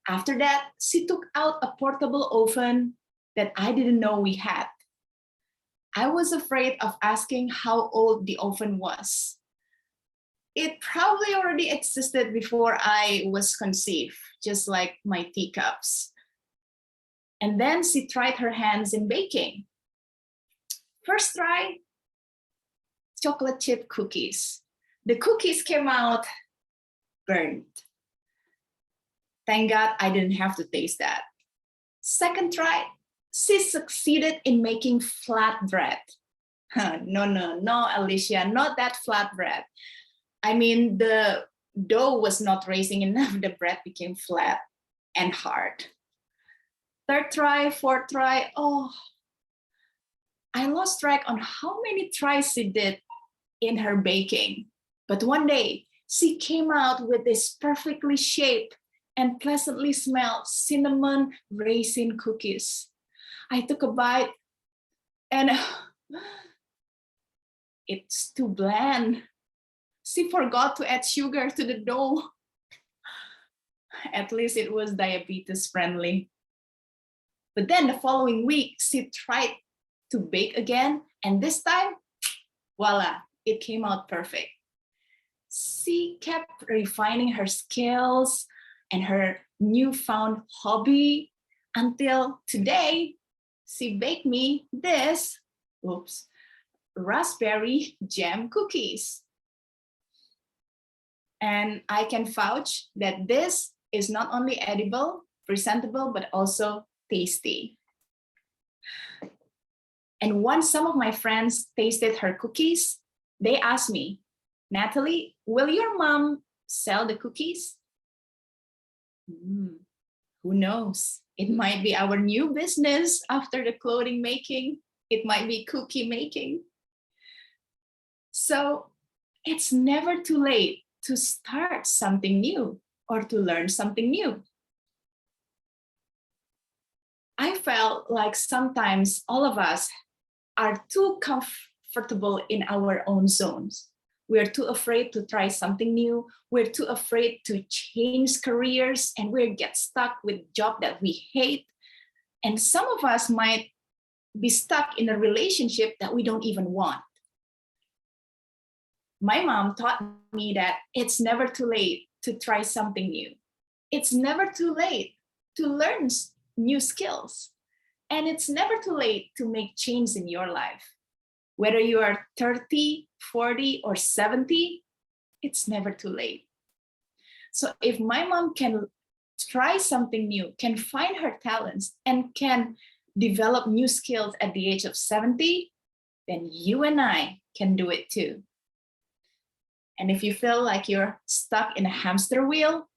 After that, she took out a portable oven that I didn't know we had. I was afraid of asking how old the oven was. It probably already existed before I was conceived, just like my teacups. And then she tried her hands in baking. First try, chocolate chip cookies. The cookies came out burnt. Thank God I didn't have to taste that. Second try, she succeeded in making flatbread. No, Alicia, not that flatbread. I mean, the dough was not raising enough, the bread became flat. and hard. Third try, fourth try, oh, I lost track on how many tries she did in her baking. But one day, she came out with this perfectly shaped and pleasantly smelled cinnamon raisin cookies. I took a bite and it's too bland. She forgot to add sugar to the dough. At least it was diabetes friendly. But then the following week, she tried to bake again. And this time, voila, it came out perfect. She kept refining her skills and her newfound hobby until today, she baked me this, raspberry jam cookies. And I can vouch that this is not only edible, presentable, but also tasty. And once some of my friends tasted her cookies, they asked me, Natalie, will your mom sell the cookies? Who knows? It might be our new business after the clothing making. It might be cookie making. So it's never too late to start something new or to learn something new. I felt like sometimes all of us are too comfortable in our own zones. We're too afraid to try something new. We're too afraid to change careers, and we get stuck with job that we hate. And some of us might be stuck in a relationship that we don't even want. My mom taught me that it's never too late to try something new. It's never too late to learn new skills. And it's never too late to make change in your life. Whether you are 30, 40, or 70, it's never too late. So if my mom can try something new, can find her talents, and can develop new skills at the age of 70, then you and I can do it too. And if you feel like you're stuck in a hamster wheel,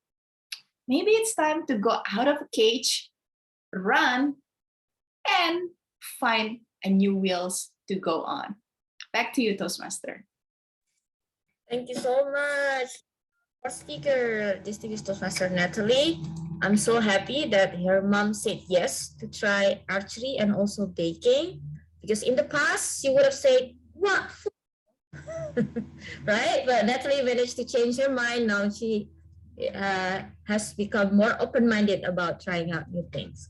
maybe it's time to go out of a cage, run, and find a new wheels to go on. Back to you, Toastmaster. Thank you so much, our speaker, distinguished Toastmaster Natalie. I'm so happy that her mom said yes to try archery and also baking, because in the past she would have said, what? Right? But Natalie managed to change her mind. Now she has become more open-minded about trying out new things.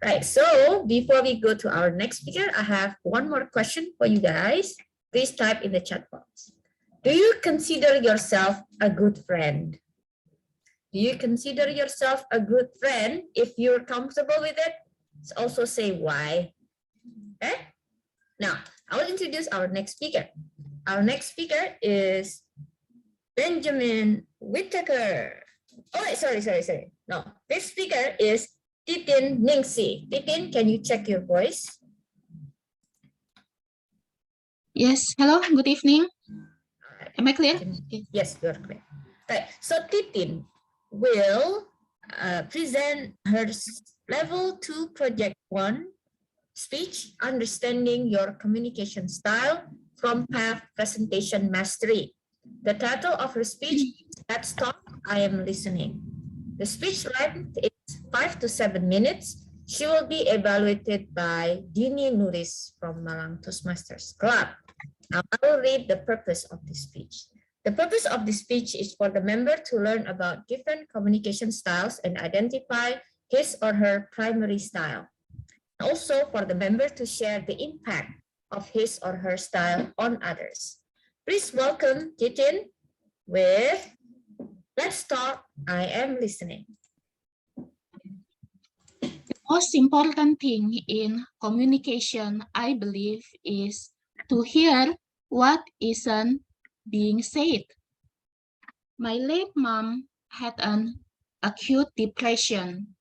Right, so before we go to our next speaker, I have one more question for you guys. Please type in the chat box. Do you consider yourself a good friend? Do you consider yourself a good friend? If you're comfortable with it, also say why. Okay? Now, I will introduce our next speaker. Our next speaker is Benjamin Whittaker. Oh, wait, sorry. No, this speaker is Titin Ningsi. Titin, can you check your voice? Yes, hello, good evening. Am I clear? Yes, you're clear. Right, so Titin will present her level 2 project 1 speech, understanding your communication style from path presentation mastery. The title of her speech is Let's Talk, I Am Listening. The speech length is 5 to 7 minutes. She will be evaluated by Dini Nuris from Malang Toastmasters Club. Now I will read the purpose of this speech. The purpose of this speech is for the member to learn about different communication styles and identify his or her primary style. Also for the member to share the impact of his or her style on others. Please welcome Titin with Let's Talk, I Am Listening. The most important thing in communication, I believe, is to hear what isn't being said. My late mom had an acute depression.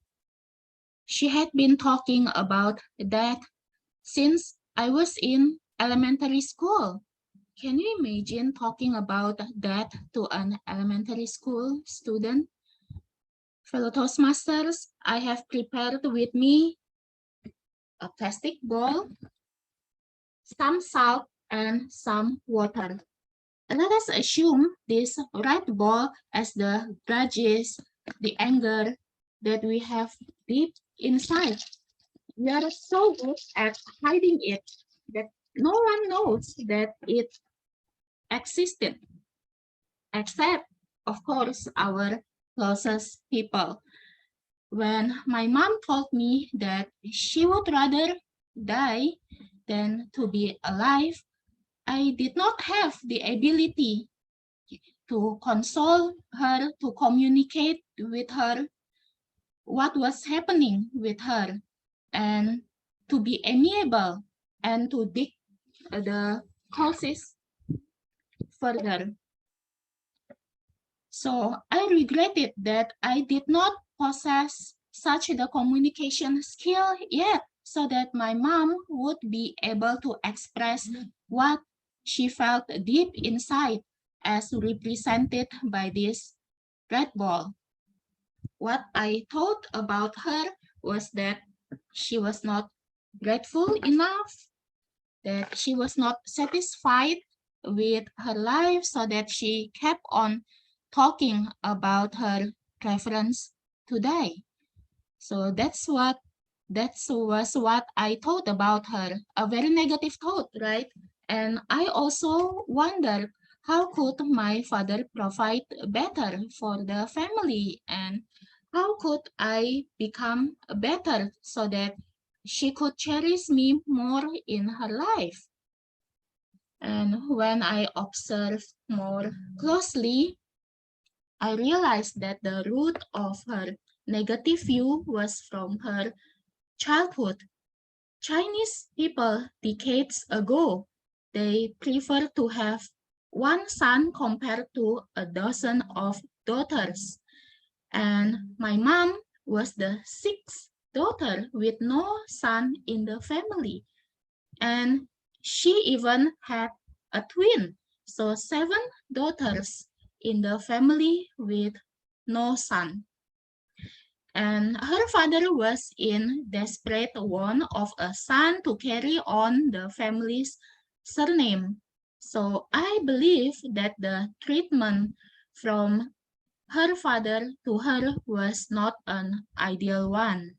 She had been talking about that since I was in elementary school. Can you imagine talking about that to an elementary school student? Fellow Toastmasters, I have prepared with me a plastic bowl, some salt, and some water. Let us assume this red ball as the grudges, the anger that we have deep inside. We are so good at hiding it that no one knows that it existed, except, of course, our closest people. When my mom told me that she would rather die than to be alive, I did not have the ability to console her, to communicate with her what was happening with her, and to be amiable and to dig the causes further. So I regretted that I did not possess such the communication skill yet, so that my mom would be able to express what she felt deep inside as represented by this red ball. What I thought about her was that she was not grateful enough, that she was not satisfied with her life, so that she kept on talking about her preference today. So that was what I thought about her, a very negative thought, right? And I also wondered, how could my father provide better for the family, and how could I become better so that she could cherish me more in her life? And when I observed more closely, I realized that the root of her negative view was from her childhood. Chinese people decades ago, they prefer to have one son compared to a dozen of daughters. And my mom was the sixth daughter with no son in the family. And she even had a twin. So 7 daughters in the family with no son. And her father was in desperate want of a son to carry on the family's surname. So I believe that the treatment from her father to her was not an ideal one.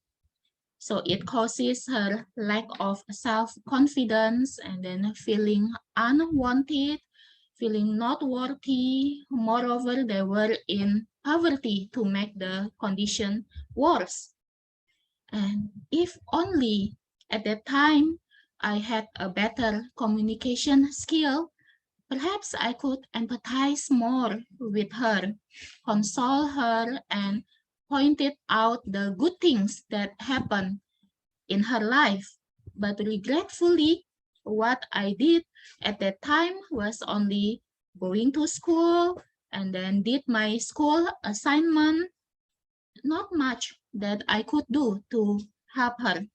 So it causes her lack of self-confidence and then feeling unwanted, feeling not worthy. Moreover, they were in poverty to make the condition worse. And if only at that time I had a better communication skill, perhaps I could empathize more with her, console her, and pointed out the good things that happened in her life. But regretfully, what I did at that time was only going to school and then did my school assignment. Not much that I could do to help her.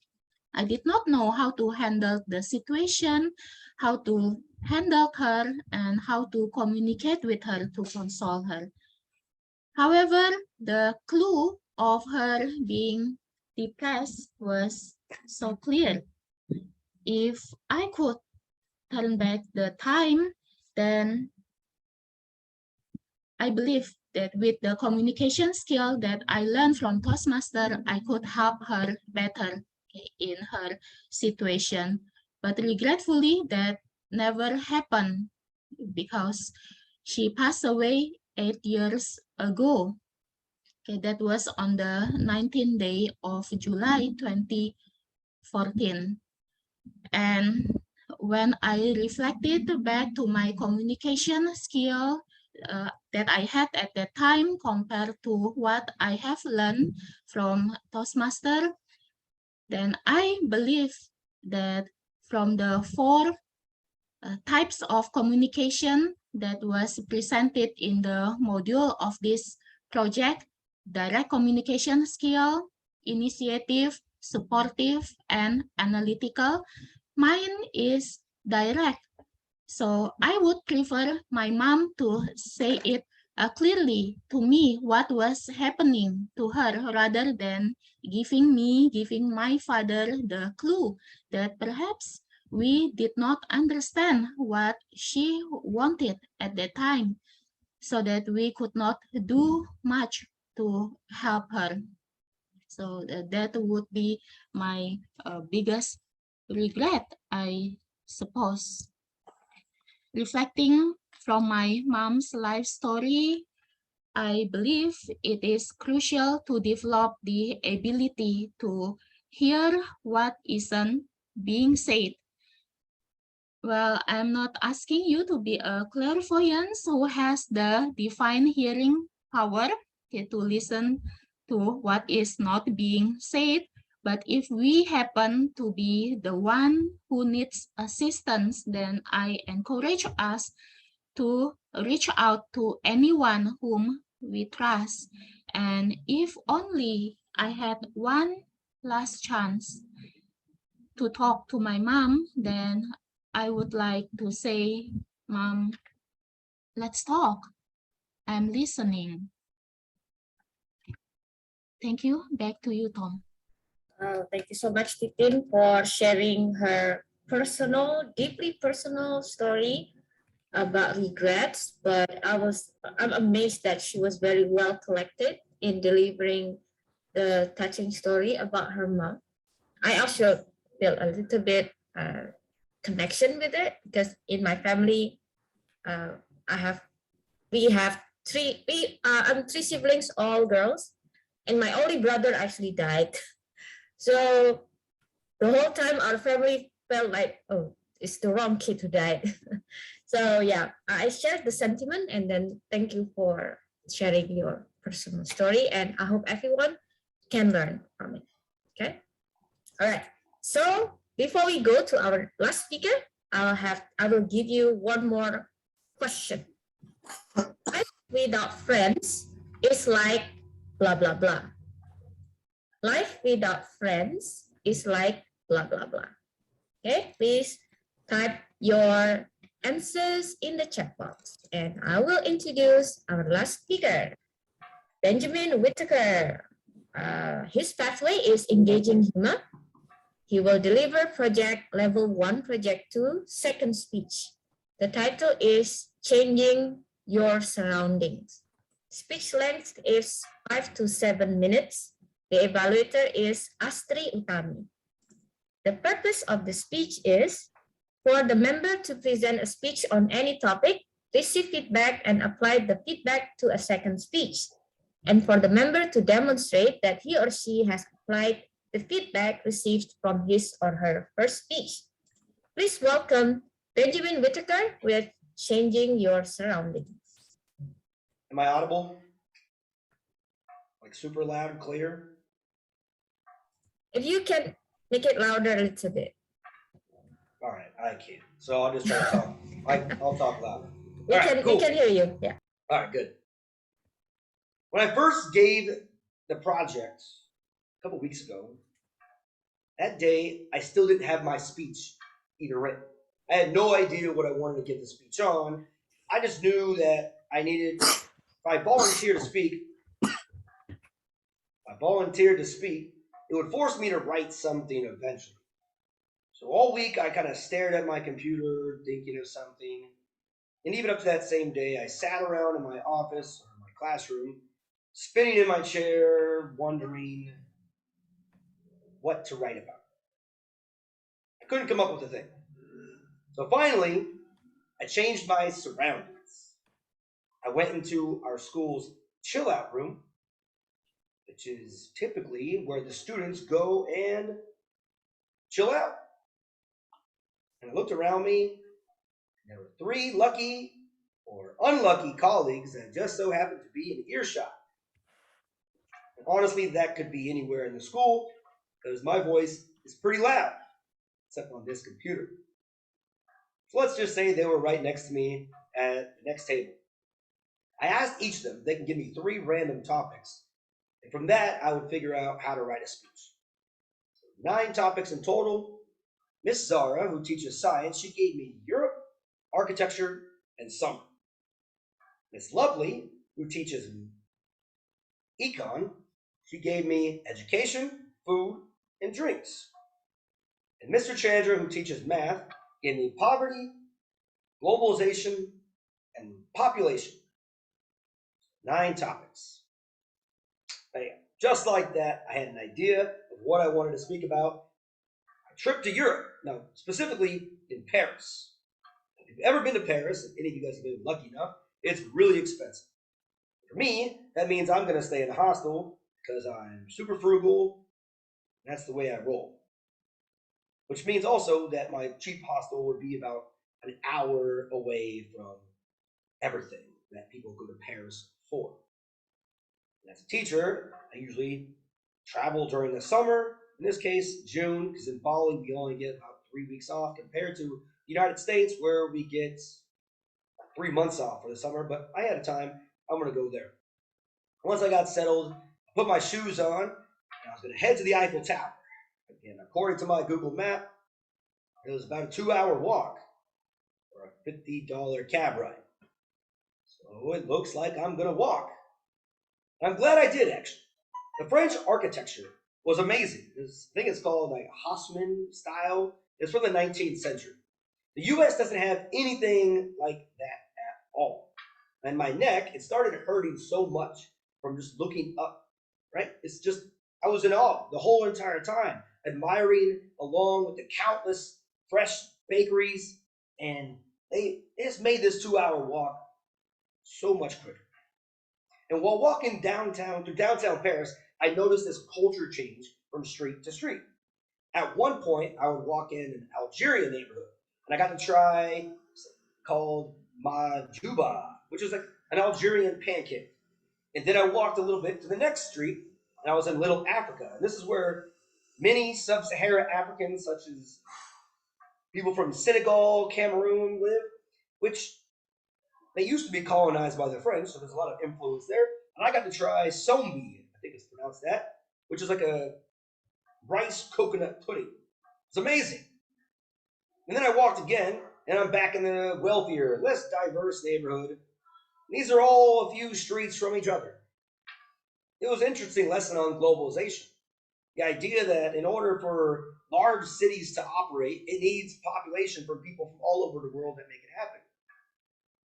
I did not know how to handle the situation, how to handle her, and how to communicate with her to console her. However, the clue of her being depressed was so clear. If I could turn back the time, then I believe that with the communication skill that I learned from Toastmaster, I could help her better in her situation. But regretfully, that never happened because she passed away 8 years ago. Okay, that was on the 19th day of July 2014. And when I reflected back to my communication skill that I had at that time compared to what I have learned from Toastmaster, then I believe that from the 4 types of communication that was presented in the module of this project, direct communication skill, initiative, supportive, and analytical, mine is direct. So I would prefer my mom to say it clearly to me what was happening to her rather than giving my father the clue that perhaps we did not understand what she wanted at that time, so that we could not do much to help her. So that would be my biggest regret, I suppose. Reflecting from my mom's life story, I believe it is crucial to develop the ability to hear what isn't being said. Well, I'm not asking you to be a clairvoyant who has the divine hearing power, okay, to listen to what is not being said. But if we happen to be the one who needs assistance, then I encourage us to reach out to anyone whom we trust. And if only I had one last chance to talk to my mom, then I would like to say, Mom, let's talk. I'm listening. Thank you. Back to you, Tom. Thank you so much, Titin, for sharing her personal, deeply personal story about regrets. But I'm amazed that she was very well collected in delivering the touching story about her mom. I also feel a little bit connection with it because in my family, uh, I have we have I'm three siblings, all girls, and my only brother actually died. So the whole time our family felt like, oh, it's the wrong kid who died. So yeah, I shared the sentiment, and then thank you for sharing your personal story, and I hope everyone can learn from it. Okay. All right. So before we go to our last speaker, I will give you one more question. Life without friends is like blah blah blah. Life without friends is like blah blah blah. Okay, please type your answers in the chat box, and I will introduce our last speaker, Benjamin Whitaker. His pathway is engaging humor. He will deliver project level 1, project 2, second speech. The title is Changing Your Surroundings. Speech length is 5 to 7 minutes. The evaluator is Astri Utami. The purpose of the speech is for the member to present a speech on any topic, receive feedback, and apply the feedback to a second speech, and for the member to demonstrate that he or she has applied the feedback received from his or her first speech. Please welcome Benjamin Whitaker with Changing Your Surroundings. Am I audible? Like super loud and clear? If you can make it louder a little bit. All right, I can. So I'll just try to talk. I'll talk loud. We can hear you. Yeah. All right, good. When I first gave the project a couple weeks ago, that day I still didn't have my speech even written. I had no idea what I wanted to give the speech on. I just knew that I needed, if I volunteered to speak, it would force me to write something eventually. So all week I kind of stared at my computer, thinking of something. And even up to that same day, I sat around in my office or my classroom, spinning in my chair, wondering what to write about. I couldn't come up with a thing. So finally, I changed my surroundings. I went into our school's chill out room, which is typically where the students go and chill out. And I looked around me, and there were 3 lucky or unlucky colleagues that just so happened to be in earshot. And honestly, that could be anywhere in the school because my voice is pretty loud, except on this computer. So let's just say they were right next to me at the next table. I asked each of them if they can give me 3 random topics, and from that, I would figure out how to write a speech. So 9 topics in total. Miss Zara, who teaches science, she gave me Europe, architecture, and summer. Miss Lovely, who teaches econ, she gave me education, food, and drinks. And Mr. Chandra, who teaches math, gave me poverty, globalization, and population. 9 topics. Bam. Just like that, I had an idea of what I wanted to speak about. A trip to Europe, now specifically in Paris. If you've ever been to Paris, if any of you guys have been lucky enough, it's really expensive. For me, that means I'm going to stay in a hostel because I'm super frugal. That's the way I roll. Which means also that my cheap hostel would be about an hour away from everything that people go to Paris for. And as a teacher, I usually travel during the summer. In this case, June, because in Bali we only get about 3 weeks off compared to the United States where we get 3 months off for the summer. But I had a time, I'm going to go there. Once I got settled, I put my shoes on, and I was going to head to the Eiffel Tower. And according to my Google map, it was about a 2-hour walk or a $50 cab ride. So it looks like I'm going to walk. I'm glad I did, actually. The French architecture was amazing. This thing is called like Haussmann style. It's from the 19th century. The U.S. doesn't have anything like that at all. And my neck, it started hurting so much from just looking up, right? It's just, I was in awe the whole entire time, admiring along with the countless fresh bakeries, and they just made this 2-hour walk so much quicker. And while walking through downtown Paris, I noticed this culture change from street to street. At one point, I would walk in an Algerian neighborhood, and I got to try called Majuba, which is like an Algerian pancake. And then I walked a little bit to the next street, and I was in Little Africa. And this is where many sub-Saharan Africans, such as people from Senegal, Cameroon, live, which they used to be colonized by the French, so there's a lot of influence there. And I got to try sombi, I think it's pronounced that, which is like a rice coconut pudding. It's amazing. And then I walked again, and I'm back in the wealthier, less diverse neighborhood. These are all a few streets from each other. It was an interesting lesson on globalization. The idea that in order for large cities to operate, it needs population from people from all over the world that make it happen.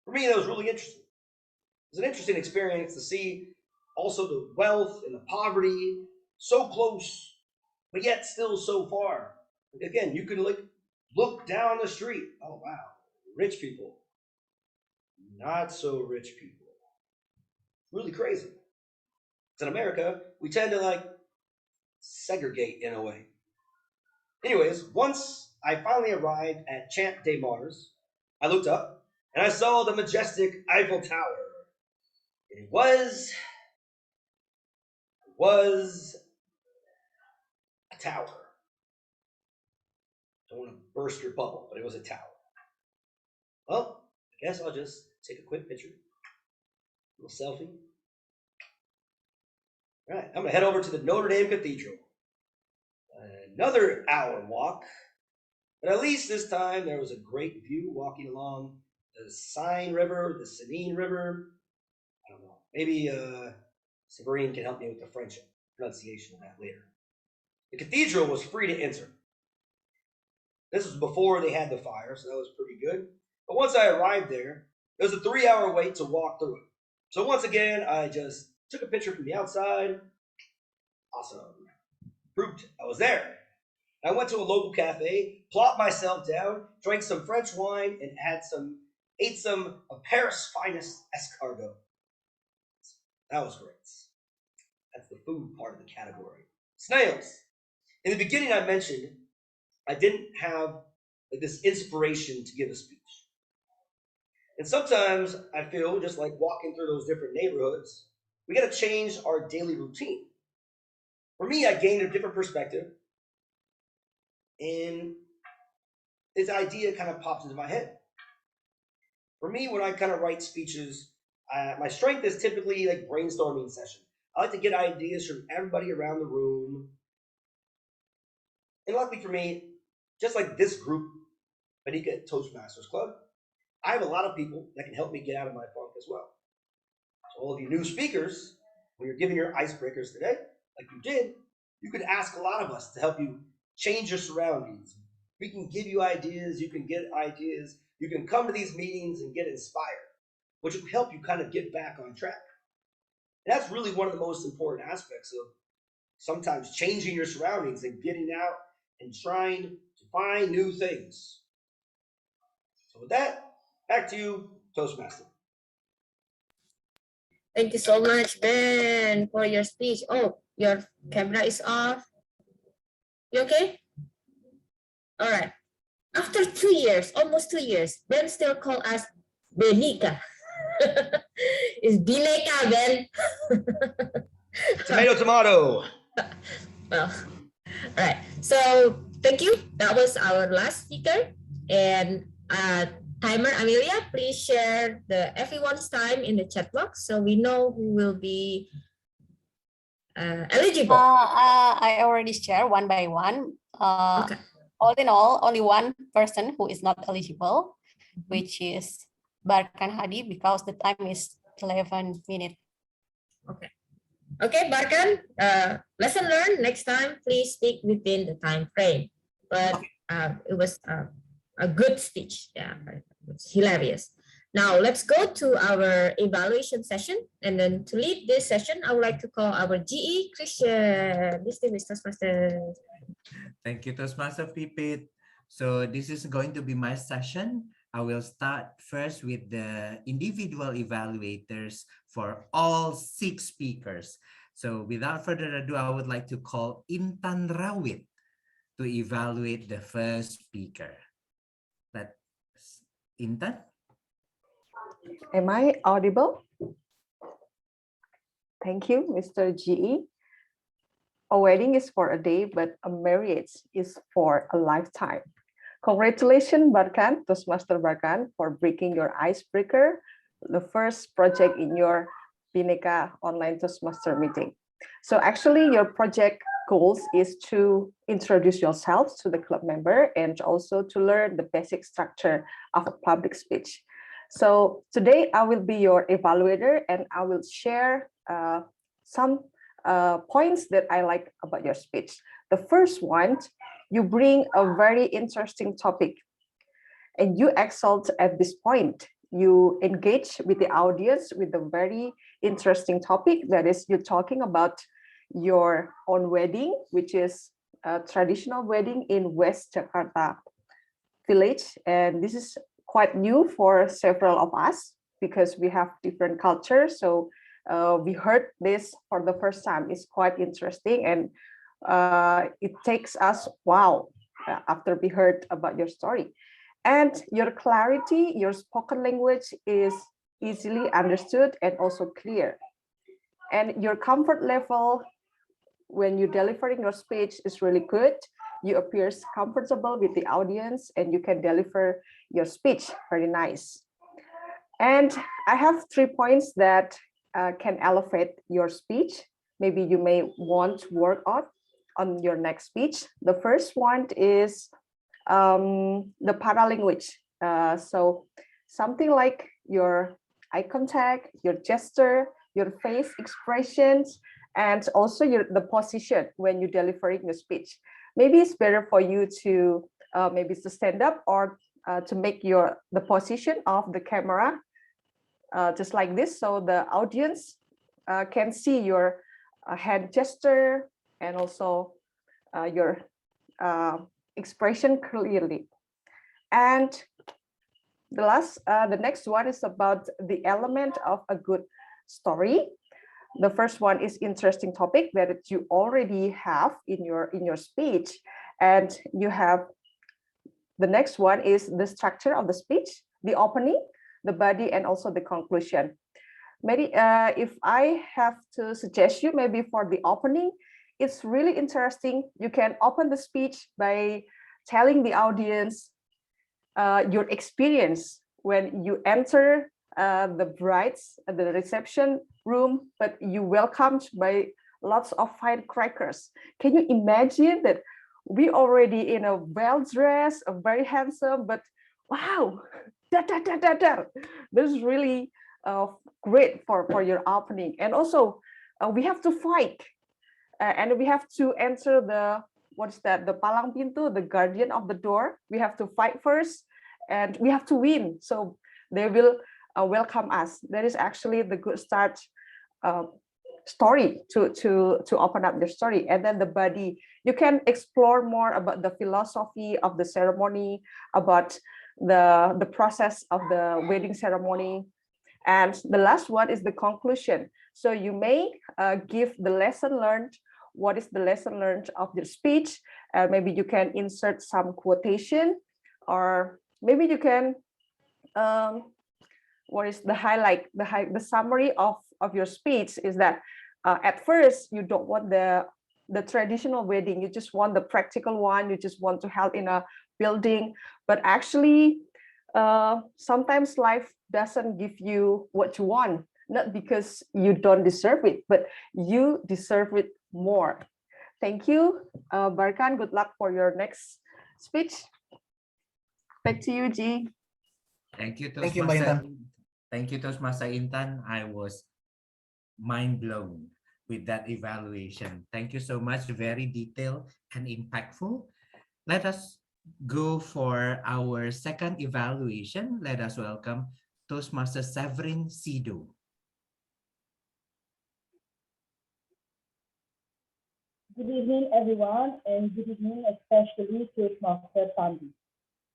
For me, that was really interesting. It was an interesting experience to see also the wealth and the poverty so close, but yet still so far. Again, you can look down the street. Oh, wow. Rich people. Not so rich people. Really crazy. Because in America, we tend to segregate in a way. Anyways, once I finally arrived at Champ de Mars, I looked up and I saw the majestic Eiffel Tower. It was a tower. Don't want to burst your bubble, but it was a tower. Well, I guess I'll just take a quick picture. A little selfie. All right, I'm going to head over to the Notre Dame Cathedral. Another hour walk, but at least this time there was a great view walking along the Seine River, the Seine River. I don't know. Maybe Sabrine can help me with the French pronunciation of that later. The cathedral was free to enter. This was before they had the fire, so that was pretty good. But once I arrived there, it was a 3-hour wait to walk through it. So once again, I just took a picture from the outside. Awesome. Proved I was there. I went to a local cafe, plopped myself down, drank some French wine, and ate some of Paris' finest escargot. That was great. That's the food part of the category. Snails. In the beginning, I mentioned I didn't have this inspiration to give a speech. And sometimes I feel, just like walking through those different neighborhoods, we got to change our daily routine. For me, I gained a different perspective, and this idea kind of pops into my head. For me, when I kind of write speeches, my strength is typically like brainstorming session. I like to get ideas from everybody around the room. And luckily for me, just like this group, Bhinneka Toastmasters Club, I have a lot of people that can help me get out of my funk as well. All of you new speakers, when you're giving your icebreakers today, like you did, you could ask a lot of us to help you change your surroundings. We can give you ideas, you can get ideas, you can come to these meetings and get inspired, which will help you kind of get back on track. And that's really one of the most important aspects of sometimes changing your surroundings and getting out and trying to find new things. So with that, back to you, Toastmaster. Thank you so much, Ben, for your speech. Oh, your camera is off. You okay? All right. After 2 years, almost 2 years, Ben still call us Bhinneka. It's Bhinneka, Ben. Tomato, tomato. Well, all right. So thank you. That was our last speaker. And timer Amelia, please share everyone's time in the chat box so we know who will be eligible. I already share one by one. Okay. All in all, only one person who is not eligible, which is Barkan Hadi, because the time is 11 minutes. Okay. Okay, Barkan, lesson learned. Next time, please speak within the time frame. But it was a good speech. Yeah, it's hilarious. Now let's go to our evaluation session. And then to lead this session, I would like to call our GE Christian. Distinguished Toastmaster. Thank you, Toastmaster Pipit. So this is going to be my session. I will start first with the individual evaluators for all 6 speakers. So without further ado, I would like to call Intan Rawit to evaluate the first speaker. That's Intan. Am I audible? Thank you, Mr. GE. A wedding is for a day, but a marriage is for a lifetime. Congratulations, Barkan, Toastmaster Barkan, for breaking your icebreaker, the first project in your Bhinneka online Toastmaster meeting. So actually, your project goals is to introduce yourselves to the club member and also to learn the basic structure of a public speech. So today I will be your evaluator and I will share some points that I like about your speech. The first one, you bring a very interesting topic and you excelled at this point. You engage with the audience with a very interesting topic, that is you're talking about your own wedding, which is a traditional wedding in West Jakarta village. And this is quite new for several of us because we have different cultures. So we heard this for the first time. It's quite interesting, and it takes us wow after we heard about your story. And your clarity, your spoken language is easily understood and also clear. And your comfort level when you're delivering your speech is really good. You appear comfortable with the audience and you can deliver your speech very nice. And I have 3 points that can elevate your speech. Maybe you may want to work on your next speech. The first one is the paralanguage. So something like your eye contact, your gesture, your face expressions, and also the position when you're delivering your speech. Maybe it's better for you to maybe to stand up or to make the position of the camera just like this, so the audience can see your hand gesture and also your expression clearly. And the next one is about the element of a good story. The first one is interesting topic that you already have in your speech, and you have the next one is the structure of the speech, the opening, the body, and also the conclusion. Maybe if I have to suggest you, maybe for the opening, it's really interesting. You can open the speech by telling the audience your experience when you enter the brides at the reception room, but you welcomed by lots of firecrackers. Can you imagine that we already in a well-dressed, very handsome, but wow, da, da, da, da, da. There's really great for your opening. And also, we have to fight, and we have to enter the, what's that? The palang pintu, the guardian of the door. We have to fight first, and we have to win. So they will welcome us. That is actually the good start story to open up your story. And then the body, you can explore more about the philosophy of the ceremony, about the process of the wedding ceremony. And the last one is the conclusion. So you may give the lesson learned. What is the lesson learned of your speech? Maybe you can insert some quotation, or maybe you can what is the highlight, the summary of your speech is that at first you don't want the traditional wedding, you just want the practical one, you just want to help in a building. But actually sometimes life doesn't give you what you want, not because you don't deserve it, but you deserve it more. Thank you, Barkan. Good luck for your next speech. Back to you, G. Thank you, Thank you, Mbak Toastmaster. Intan. Thank you, Toastmaster Intan. I was mind blown with that evaluation. Thank you so much. Very detailed and impactful. Let us go for our second evaluation. Let us welcome Toastmaster Severin Sido. Good evening, everyone, and good evening, especially Toastmaster family.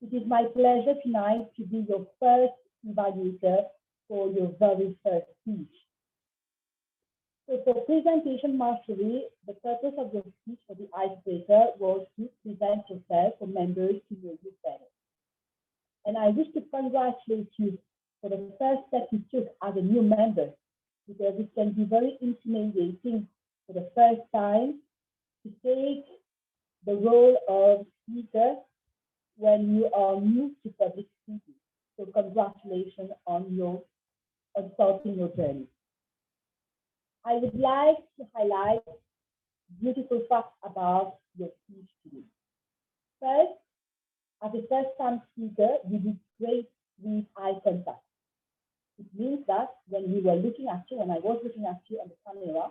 It is my pleasure tonight to be your first evaluator for your very first speech. So for presentation mastery, the purpose of your speech for the icebreaker was to present yourself for members to know you better. And I wish to congratulate you for the first step you took as a new member, because it can be very intimidating for the first time to take the role of speaker when you are new to public speaking. So congratulations on starting your journey. I would like to highlight beautiful facts about your speech today. First, as a first-time speaker, you did great with eye contact. It means that when we were looking at you, when I was looking at you on the camera,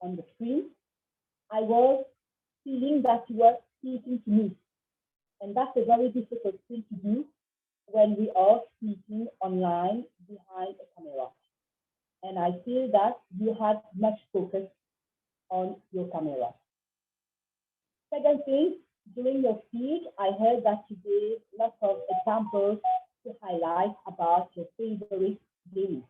on the screen, I was feeling that you were speaking to me. And that's a very difficult thing to do when we are speaking online behind a camera. And I feel that you had much focus on your camera. Second thing, during your speech, I heard that you gave lots of examples to highlight about your favorite games.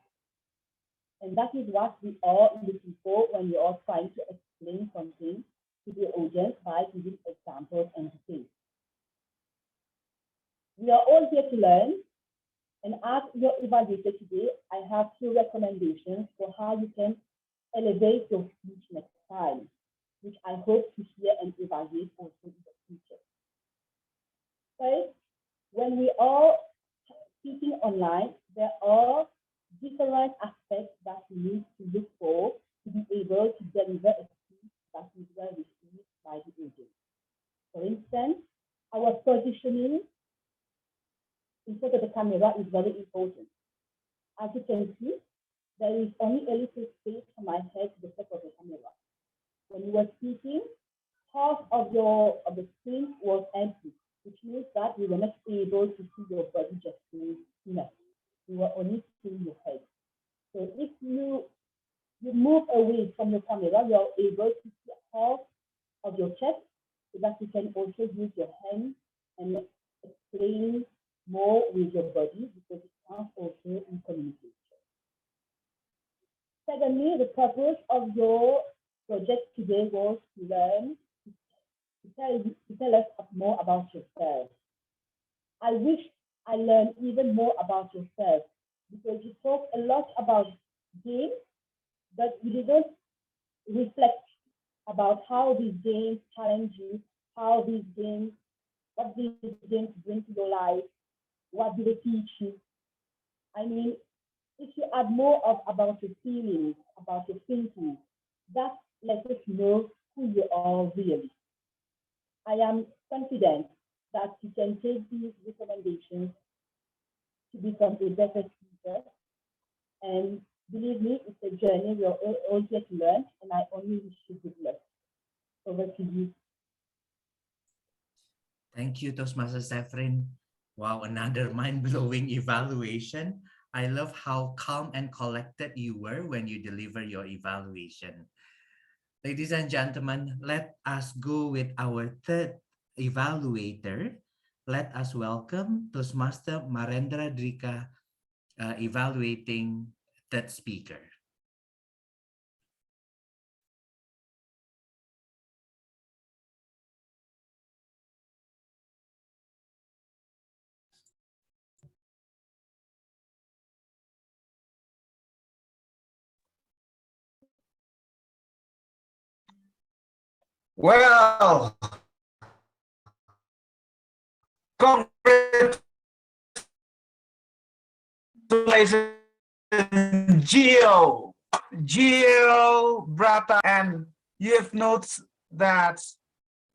And that is what we are looking for when we are trying to explain something to the audience by giving examples and details. We are all here to learn, and as your evaluator today, I have two recommendations for how you can elevate your speech next time, which I hope to hear and evaluate also in the future. First, when we are speaking online, there are different aspects that we need to look for to be able to deliver a speech that is well received by the audience. For instance, our positioning in front of the camera is very important. As you can see, there is only a little space from my head to the top of the camera. When you were speaking, half of the screen was empty, which means that we were not able to see your body gestures enough. We were only seeing your head. So if you move away from your camera, you are able to see half of your chest, so that you can also use your hands and explain more with your body, because it counts also in communication. Secondly, the purpose of your project today was to learn, to tell us more about yourself. I wish I learned even more about yourself, because you talk a lot about games, but you didn't reflect about how these games challenge you, how these games, what these games bring to your life, what do they teach you. I mean, if you add more about your feelings, about your thinking, that lets us know who you are really. I am confident that you can take these recommendations to become a better speaker And believe me, it's a journey. We're all here to learn, and I only wish you good luck. Over to you. Thank you, Toastmaster Safrin. Wow, another mind-blowing evaluation. I love how calm and collected you were when you deliver your evaluation. Ladies and gentlemen, let us go with our third evaluator. Let us welcome Toastmaster Marendra Drika, evaluating third speaker. Well, congratulations, Gio, Brata, and you have notes that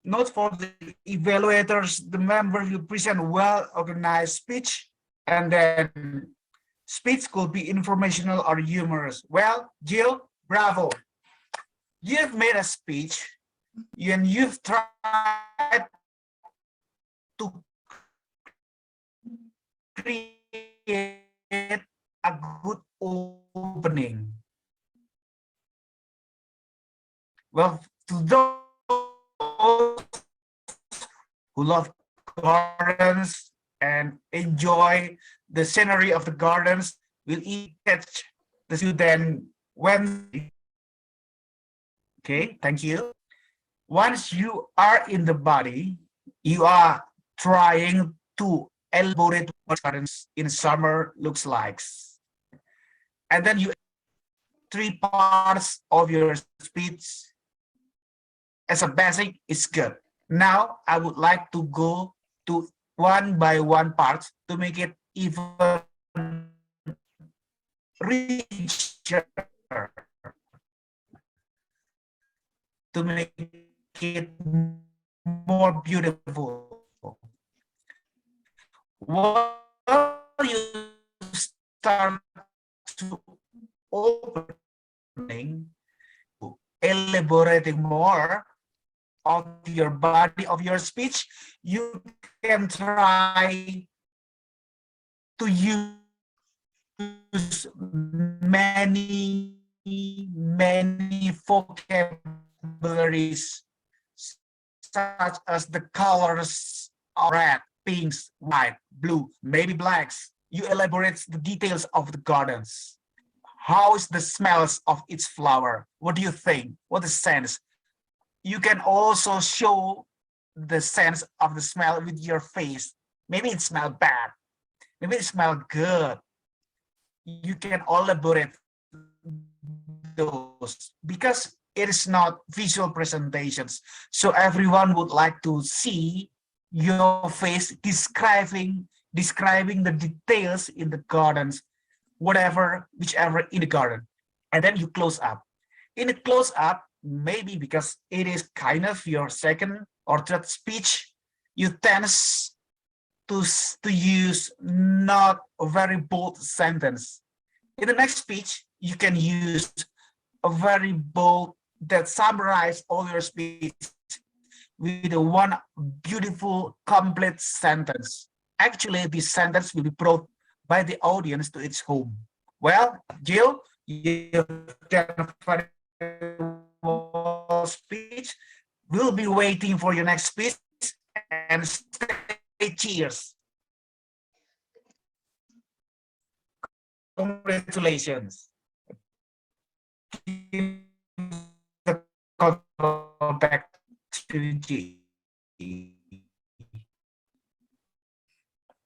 note for the evaluators, the members will present well-organized speech, and then speech could be informational or humorous. Well, Gio, bravo. You've made a speech and you've tried to create a good opening. Well, to those who love gardens and enjoy the scenery of the gardens will catch the student when. Okay, thank you. Once you are in the body, you are trying to elaborate what gardens in summer looks like. And then you three parts of your speech as a basic is good. Now I would like to go to one by one part to make it even richer, to make it more beautiful. While you start to opening, elaborating more of your body of your speech, you can try to use many vocabularies such as the colors of red, pinks, white, blue, maybe blacks. You elaborate the details of the gardens. How is the smells of each flower? What do you think? What is sense? You can also show the sense of the smell with your face. Maybe it smells bad. Maybe it smells good. You can elaborate those because it is not visual presentations. So everyone would like to see your face describing the details in the gardens, whichever in the garden. And then you close up. In a close up, maybe because it is kind of your second or third speech, you tend to use not a very bold sentence. In the next speech, you can use a very bold that summarize all your speech with a one beautiful complete sentence. Actually, this sentence will be brought by the audience to its home. Well, Jill, you can find speech. We'll be waiting for your next speech and say cheers. Congratulations. Back to G.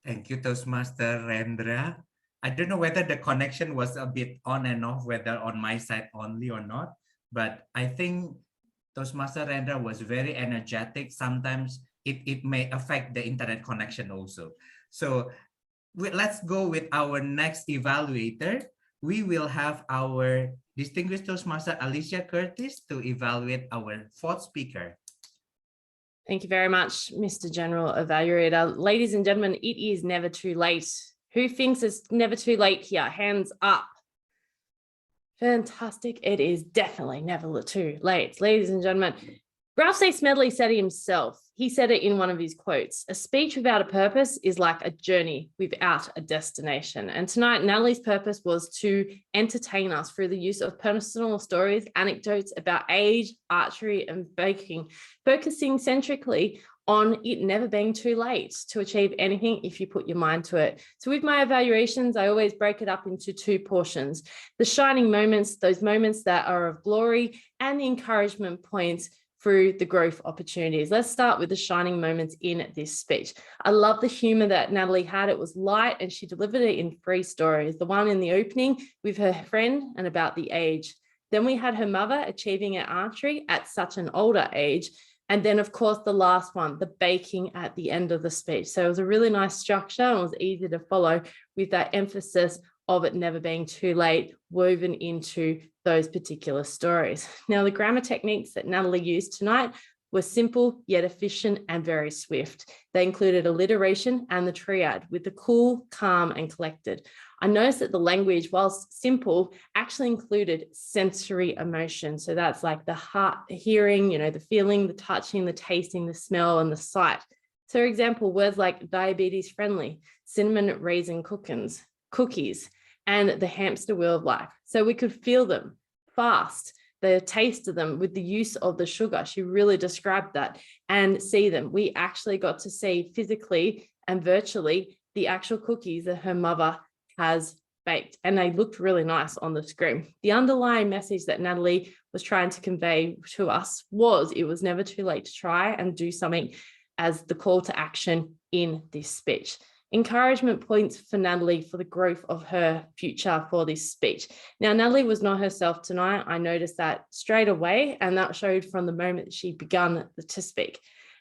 Thank you, Toastmaster Rendra. I don't know whether the connection was a bit on and off, whether on my side only or not, but I think Toastmaster Rendra was very energetic. Sometimes it may affect the internet connection also. So let's go with our next evaluator. We will have our distinguished Toastmaster Alicia Curtis to evaluate our fourth speaker. Thank you very much, Mr. General Evaluator. Ladies and gentlemen, it is never too late. Who thinks it's never too late here? Hands up. Fantastic. It is definitely never too late. Ladies and gentlemen, Ralph C. Smedley said it himself. He said it in one of his quotes. A speech without a purpose is like a journey without a destination. And tonight, Natalie's purpose was to entertain us through the use of personal stories, anecdotes about age, archery, and baking, focusing centrically on it never being too late to achieve anything if you put your mind to it. So with my evaluations, I always break it up into two portions: the shining moments, those moments that are of glory, and the encouragement points through the growth opportunities. Let's start with the shining moments in this speech. I love the humor that Natalie had. It was light and she delivered it in 3 stories. The one in the opening with her friend and about the age. Then we had her mother achieving at archery at such an older age. And then, of course, the last one, the baking at the end of the speech. So it was a really nice structure and it was easy to follow with that emphasis of it never being too late woven into those particular stories. Now, the grammar techniques that Natalie used tonight were simple yet efficient and very swift. They included alliteration and the triad with the cool, calm, and collected. I noticed that the language, whilst simple, actually included sensory emotion. So that's like the heart, the hearing, the feeling, the touching, the tasting, the smell, and the sight. So for example, words like diabetes friendly, cinnamon raisin cookies, and the hamster wheel of life. So we could feel them fast, the taste of them with the use of the sugar. She really described that, and see them. We actually got to see physically and virtually the actual cookies that her mother has baked, and they looked really nice on the screen. The underlying message that Natalie was trying to convey to us was it was never too late to try and do something as the call to action in this speech. Encouragement points for Natalie for the growth of her future for this speech. Now, Natalie was not herself tonight. I noticed that straight away, and that showed from the moment she began to speak.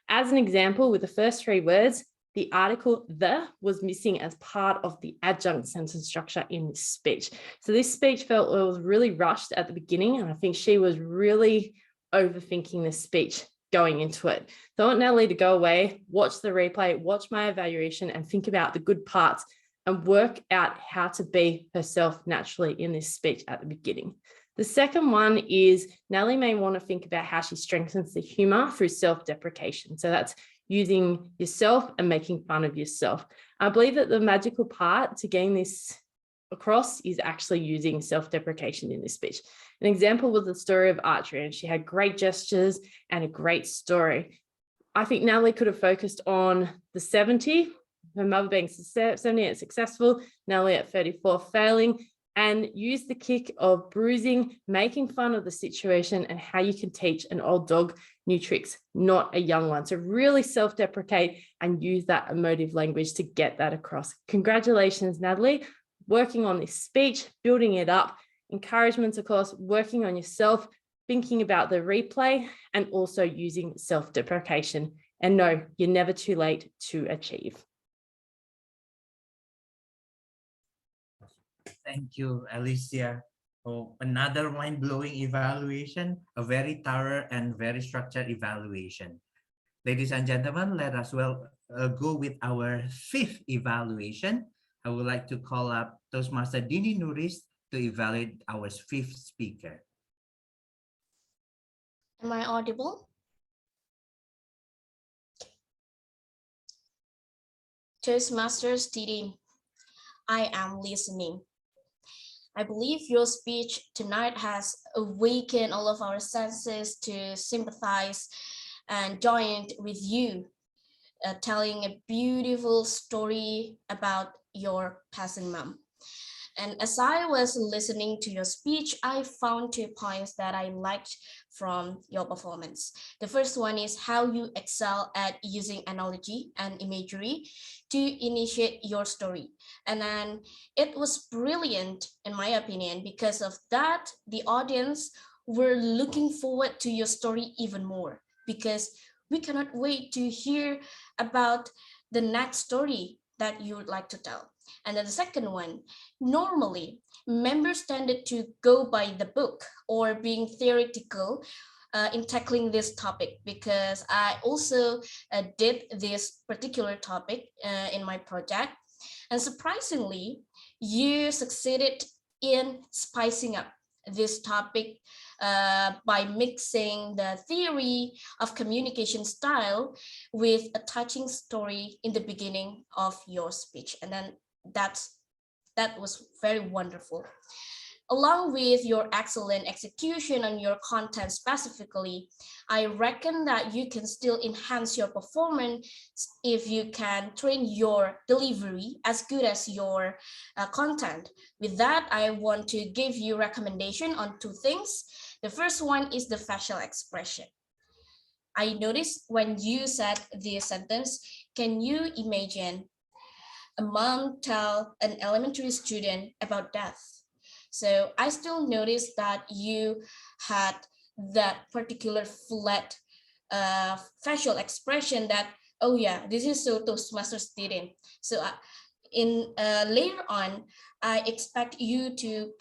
As an example, with the first 3 words, the article "the" was missing as part of the adjunct sentence structure in this speech. So this speech felt it was really rushed at the beginning, and I think she was really overthinking this speech going into it. So I want Natalie to go away, watch the replay, watch my evaluation, and think about the good parts and work out how to be herself naturally in this speech at the beginning. The second one is Natalie may want to think about how she strengthens the humor through self-deprecation. So that's using yourself and making fun of yourself. I believe that the magical part to getting this across is actually using self-deprecation in this speech. An example was the story of archery, and she had great gestures and a great story. I think Natalie could have focused on the 70, her mother being 78 successful, Natalie at 34 failing, and use the kick of bruising, making fun of the situation and how you can teach an old dog new tricks, not a young one. So really self-deprecate and use that emotive language to get that across. Congratulations, Natalie, working on this speech, building it up. Encouragements, of course, working on yourself, thinking about the replay, and also using self-deprecation. And no, you're never too late to achieve. Thank you, Alicia. Oh, another mind-blowing evaluation, a very thorough and very structured evaluation. Ladies and gentlemen, let us go with our 5th evaluation. I would like to call up Toastmaster Dini Nuris to evaluate our 5th speaker. Am I audible? Toastmasters Didi, I am listening. I believe your speech tonight has awakened all of our senses to sympathize and join with you, telling a beautiful story about your passing mom. And as I was listening to your speech, I found 2 points that I liked from your performance. The first one is how you excel at using analogy and imagery to initiate your story. And then it was brilliant, in my opinion, because of that, the audience were looking forward to your story even more, because we cannot wait to hear about the next story that you would like to tell. And then the second one, normally members tended to go by the book or being theoretical in tackling this topic, because I also did this particular topic in my project. And surprisingly, you succeeded in spicing up this topic by mixing the theory of communication style with a touching story in the beginning of your speech. And then that was very wonderful. Along with your excellent execution on your content specifically, I reckon that you can still enhance your performance if you can train your delivery as good as your content. With that, I want to give you recommendation on two things. The first one is the facial expression. I noticed when you said this sentence, can you imagine a mom tell an elementary student about death? So I still noticed that you had that particular flat facial expression that, oh yeah, this is so Toastmaster student. So in later on, I expect you to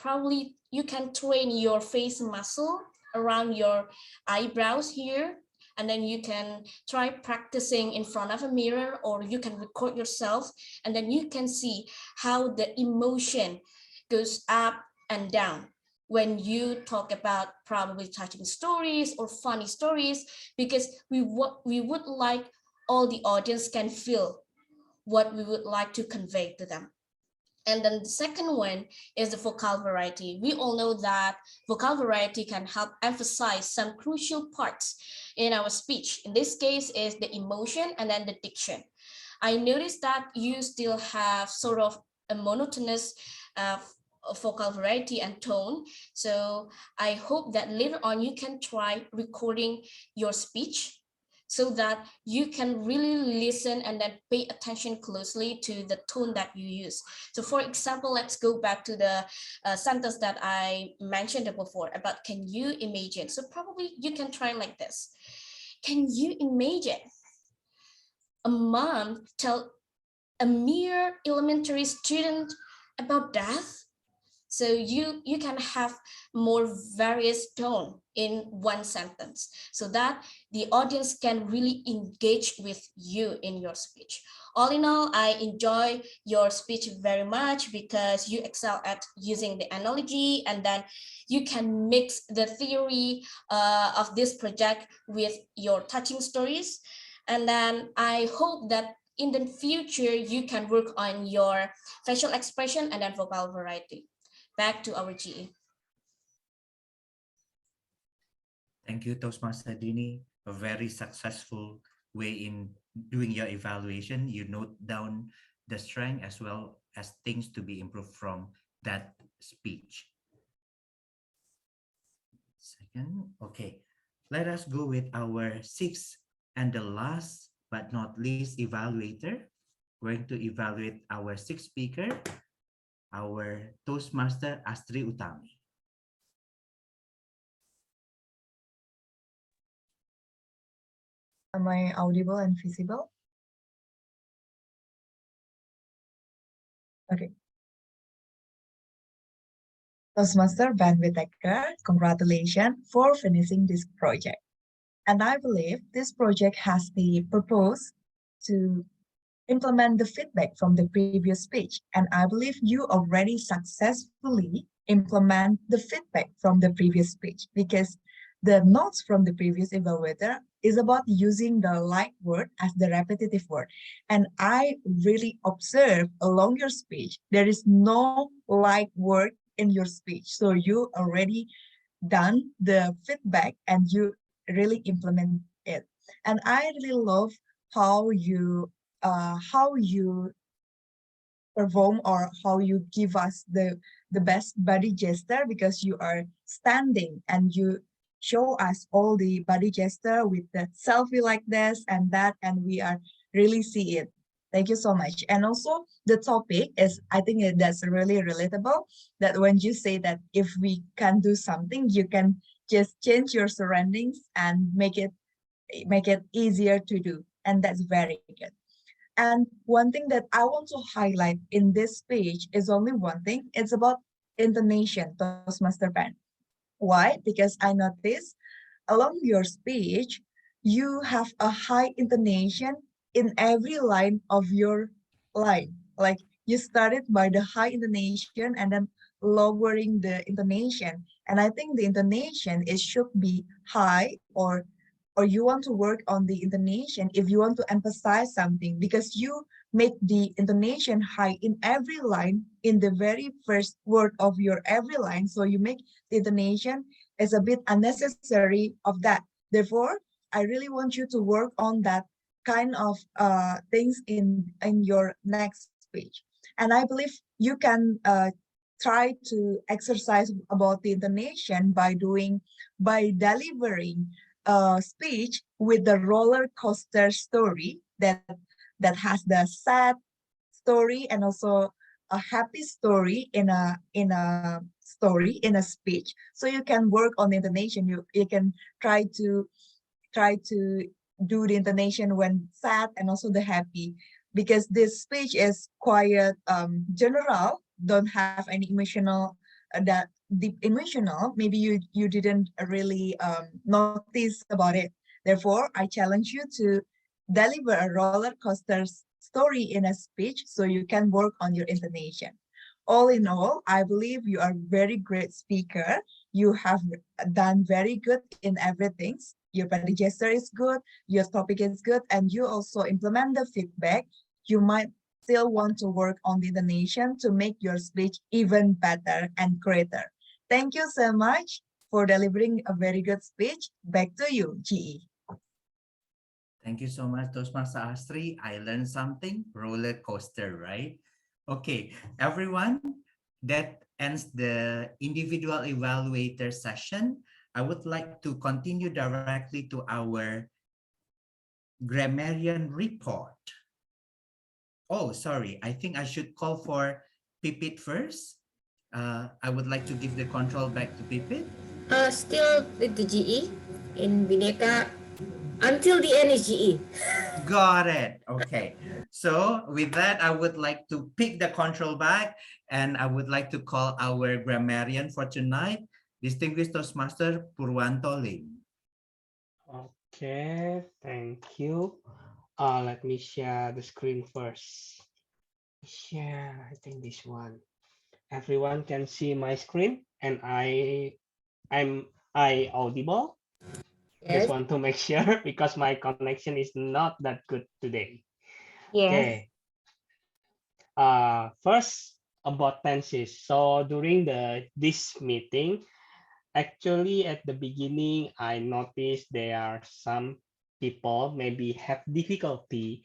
you can train your face muscle around your eyebrows here, and then you can try practicing in front of a mirror, or you can record yourself, and then you can see how the emotion goes up and down when you talk about probably touching stories or funny stories, because we would like all the audience can feel what we would like to convey to them. And then the second one is the vocal variety. We all know that vocal variety can help emphasize some crucial parts in our speech. In this case is the emotion and then the diction. I noticed that you still have sort of a monotonous vocal variety and tone. So I hope that later on you can try recording your speech so that you can really listen and then pay attention closely to the tone that you use. So for example, let's go back to the sentence that I mentioned before about can you imagine? So probably you can try like this. Can you imagine a mom tell a mere elementary student about death? So you can have more various tone in one sentence so that the audience can really engage with you in your speech. All in all, I enjoy your speech very much because you excel at using the analogy, and then you can mix the theory of this project with your touching stories. And then I hope that in the future, you can work on your facial expression and then vocal variety. Back to our GE. Thank you, Toastmaster Dini. A very successful way in doing your evaluation. You note down the strength as well as things to be improved from that speech. Second, okay. Let us go with our sixth and the last but not least evaluator. We're going to evaluate our sixth speaker, our Toastmaster Astri Utami. Am I audible and visible? Okay. Toastmaster Bhinneka, congratulations for finishing this project. And I believe this project has the purpose to implement the feedback from the previous speech. And I believe you already successfully implement the feedback from the previous speech, because the notes from the previous evaluator is about using the like word as the repetitive word. And I really observe along your speech, there is no like word in your speech. So you already done the feedback and you really implement it. And I really love how you perform or how you give us the best body gesture, because you are standing and you show us all the body gesture with that selfie like this and that, and we are really see it. Thank you so much. And also the topic is, I think that's really relatable, that when you say that if we can do something, you can just change your surroundings and make it easier to do. And that's very good. And one thing that I want to highlight in this speech is only one thing. It's about intonation, Toastmaster Ben. Why? Because I noticed along your speech, you have a high intonation in every line of your line. Like you started by the high intonation and then lowering the intonation. And I think the intonation it should be high, or you want to work on the intonation if you want to emphasize something, because you make the intonation high in every line in the very first word of your every line. So you make the intonation is a bit unnecessary of that. Therefore, I really want you to work on that kind of things in your next speech. And I believe you can try to exercise about the intonation by delivering a speech with the roller coaster story that has the sad story and also a happy story in a speech. So you can work on the intonation. You can try to do the intonation when sad and also the happy, because this speech is quite general, don't have any emotional that deep emotional. Maybe you didn't really notice about it. Therefore, I challenge you to deliver a roller coaster story in a speech so you can work on your intonation. All in all, I believe you are very great speaker. You have done very good in everything. Your body gesture is good, your topic is good, and you also implement the feedback. You might still want to work on the intonation to make your speech even better and greater. Thank you so much for delivering a very good speech. Back to you, GE. Thank you so much, Toastmaster Astri. I learned something, roller coaster, right? Okay, everyone, that ends the individual evaluator session. I would like to continue directly to our grammarian report. Oh, sorry. I think I should call for Pipit first. I would like to give the control back to Pipit. Still with the GE in Bhinneka until the end is GE. Got it. Okay. So with that, I would like to pick the control back, and I would like to call our grammarian for tonight, Distinguished Toastmaster Purwanto Lim. Okay, thank you. Let me share the screen first. Share, I think this one. Everyone can see my screen, and I'm audible. Yes. Just want to make sure because my connection is not that good today. Yes. Okay. First about tenses. So during this meeting, actually at the beginning, I noticed there are some people maybe have difficulty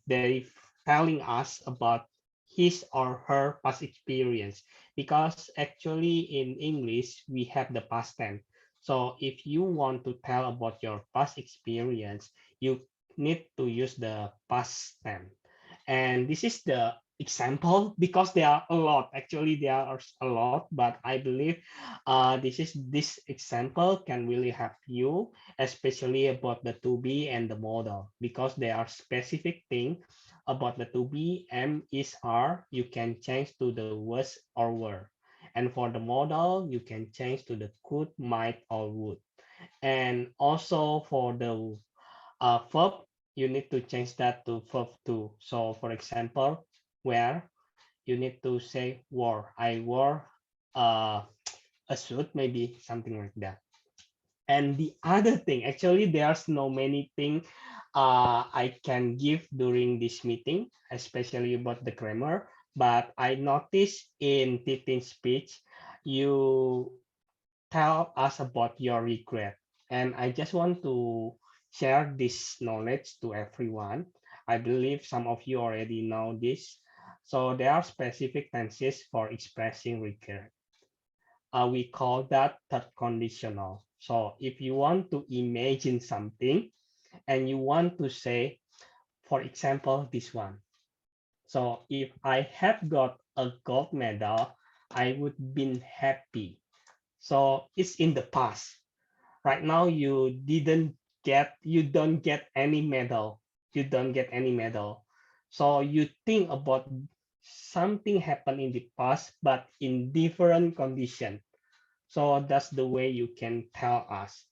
they telling us about his or her past experience, because actually in English we have the past tense. So if you want to tell about your past experience, you need to use the past tense. And this is the example because there are a lot. Actually, there are a lot, but I believe this example can really help you, especially about the to be and the model, because there are specific things about the to be. M is are you can change to the was or were, and for the model you can change to the could, might, or would. And also for the verb, you need to change that to verb two. So for example, where, you need to say wore. I wore a suit, maybe something like that. And the other thing, actually, there's no many thing I can give during this meeting, especially about the grammar. But I noticed in Titin's speech, you tell us about your regret. And I just want to share this knowledge to everyone. I believe some of you already know this. So there are specific tenses for expressing regret. We call that third conditional. So if you want to imagine something and you want to say, for example, this one. So if I have got a gold medal, I would been happy. So it's in the past. Right now you don't get any medal. You don't get any medal. So you think about something happened in the past, but in different condition. So that's the way you can tell us.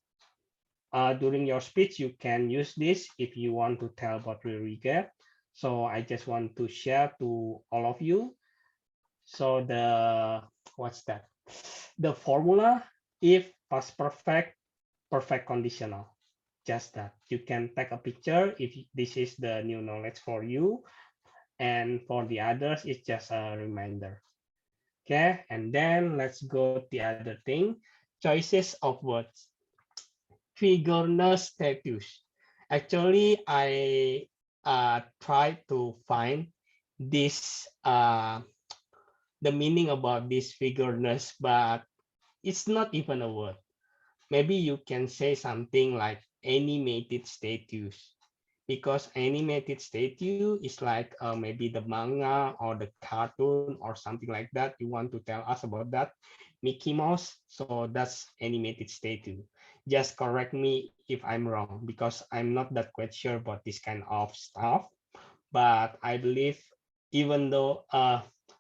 During your speech, you can use this if you want to tell about your regret. So I just want to share to all of you. So the what's that? The formula if past perfect, perfect conditional. Just that. You can take a picture if this is the new knowledge for you. And for the others, it's just a reminder. Okay, and then let's go to the other thing. Choices of words. Figureless status. Actually, I tried to find this the meaning about this figureless, but it's not even a word. Maybe you can say something like animated status, because animated statue is like maybe the manga or the cartoon or something like that. You want to tell us about that, Mickey Mouse, so that's animated statue. Just correct me if I'm wrong, because I'm not that quite sure about this kind of stuff, but I believe even though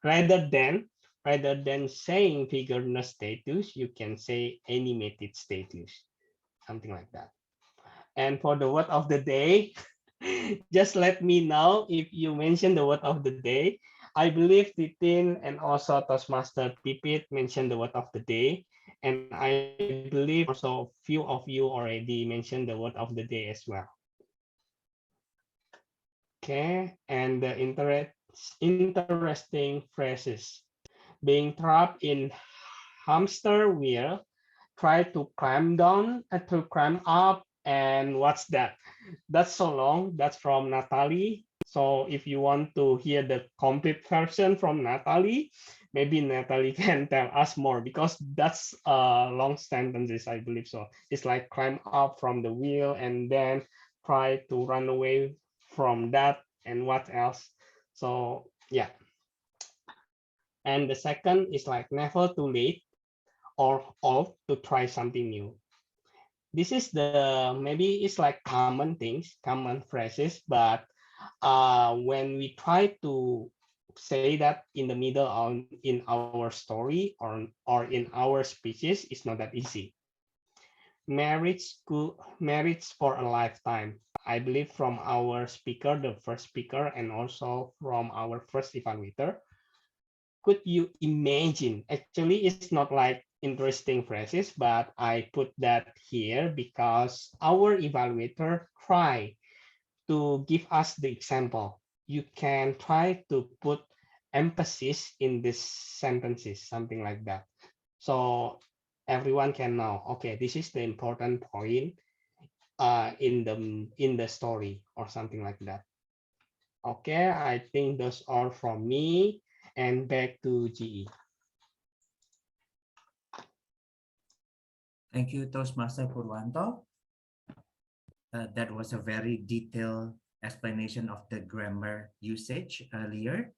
rather than saying figureless status, you can say animated status, something like that. And for the word of the day, just let me know if you mention the word of the day. I believe Titin and also Toastmaster Pipit mentioned the word of the day. And I believe also few of you already mentioned the word of the day as well. Okay, and the interesting phrases. Being trapped in hamster wheel, try to climb down and to climb up, and what's that? That's so long. That's from Natalie. So if you want to hear the complete version from Natalie, maybe Natalie can tell us more, because that's long sentences, I believe. So it's like climb up from the wheel and then try to run away from that, and what else. So yeah. And the second is like never too late or off to try something new. This is the maybe it's like common things, common phrases, but when we try to say that in the middle on in our story or in our speeches, it's not that easy. Marriage for a lifetime. I believe from our speaker, the first speaker, and also from our first evaluator. Could you imagine? Actually, it's not like interesting phrases, but I put that here because our evaluator try to give us the example. You can try to put emphasis in these sentences, something like that. So everyone can know, okay, this is the important point in the story or something like that. Okay, I think those are from me, and back to GE. Thank you, Toastmaster Purwanto. That was a very detailed explanation of the grammar usage earlier.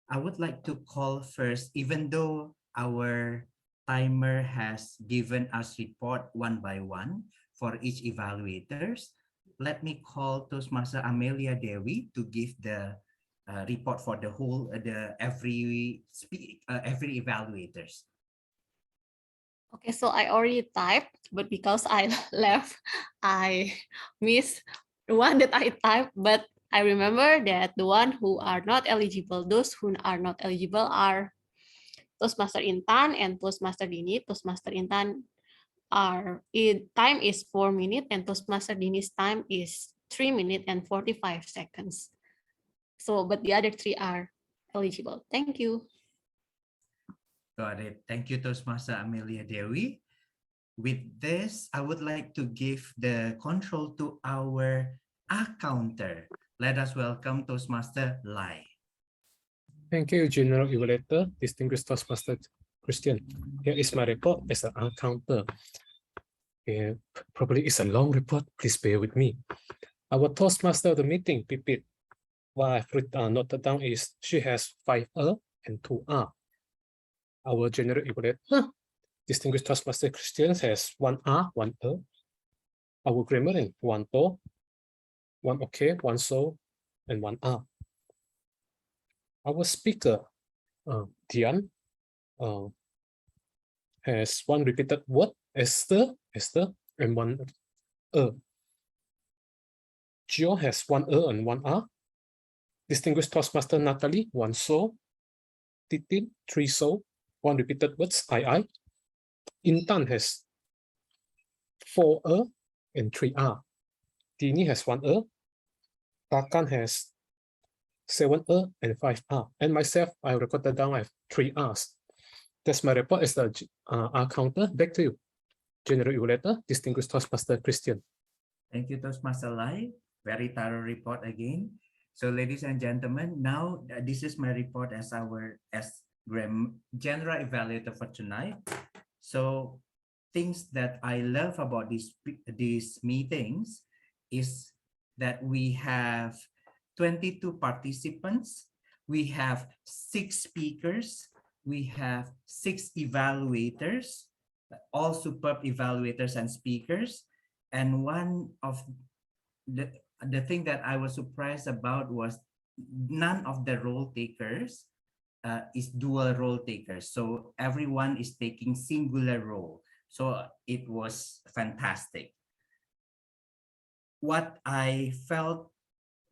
I would like to call first, even though our timer has given us report one by one for each evaluators, let me call Toastmaster Amelia Dewi to give the report for the whole, every evaluators. Okay, so I already typed, but because I left, I missed the one that I typed, but I remember that the one who are not eligible, those who are not eligible are Toastmaster Intan and Toastmaster Dini. Toastmaster Intan time is 4 minutes and Toastmaster Dini's time is 3 minutes and 45 seconds. So, but the other three are eligible. Thank you. Got it. Thank you, Toastmaster Amelia Dewi. With this, I would like to give the control to our counter. Let us welcome Toastmaster Lai. Thank you, General Evaluator, distinguished Toastmaster Christian. Here is my report as an counter. Probably it's a long report. Please bear with me. Our Toastmaster of the meeting, Pipit, what I've noted down is she has 5 and 2 R. Our General Evaluator, distinguished Toastmaster Christian, has 1 R, 1 Our grammarian, 1 to, 1 okay, 1 so, and 1 R. Our speaker, Dian, has 1 repeated word, Esther, and 1 Gio has 1 and 1 R. Distinguished Toastmaster Natalie, 1 so. Titin, 3 so. one repeated words, I. Intan has 4 and 3 Tini has 1 Takan has 7 and 5 And myself, I recorded down I have 3 R's. That's my report as the R counter. Back to you, General Evaluator, Distinguished Toastmaster Christian. Thank you, Toastmaster Lai. Very thorough report again. So, ladies and gentlemen, now this is my report as general evaluator for tonight. So, things that I love about these meetings is that we have 22 participants, we have 6 speakers, we have 6 evaluators, all superb evaluators and speakers. And one of the thing that I was surprised about was none of the role takers is dual role takers. So everyone is taking singular role. So it was fantastic. What I felt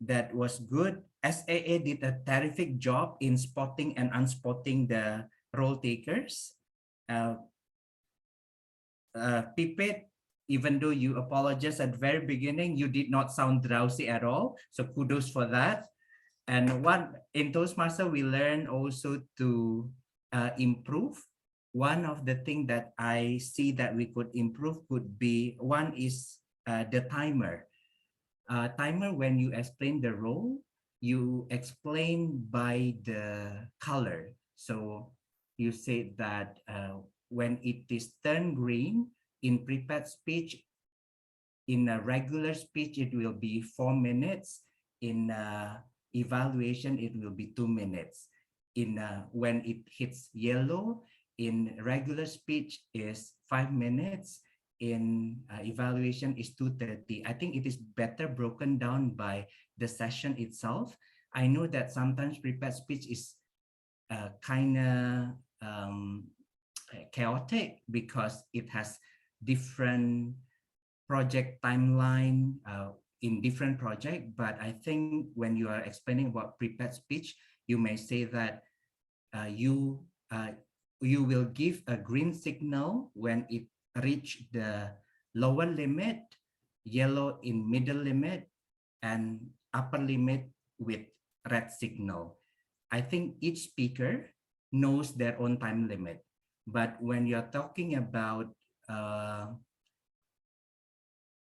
that was good, SAA did a terrific job in spotting and unspotting the role takers. Pipit, even though you apologized at the very beginning, you did not sound drowsy at all. So kudos for that. And in Toastmaster, we learned also to improve. One of the things that I see that we could improve could be, one is the timer. Timer, when you explain the role, you explain by the color. So you say that when it is turned green in prepared speech, in a regular speech, it will be 4 minutes. In evaluation, it will be 2 minutes. When it hits yellow, in regular speech is 5 minutes. In evaluation is 2:30. I think it is better broken down by the session itself. I know that sometimes prepared speech is kind of chaotic because it has different project timeline in different project. But I think when you are explaining about prepared speech, you may say that you will give a green signal when it reach the lower limit, yellow in middle limit, and upper limit with red signal. I think each speaker knows their own time limit. But when you're talking about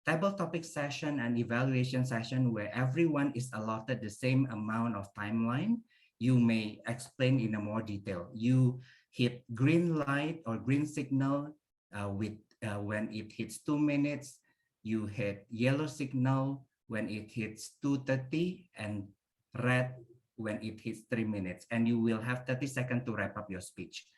table topic session and evaluation session where everyone is allotted the same amount of timeline, you may explain in a more detail. You hit green light or green signal when it hits 2 minutes, you hit yellow signal when it hits 2:30, and red when it hits 3 minutes, and you will have 30 seconds to wrap up your speech.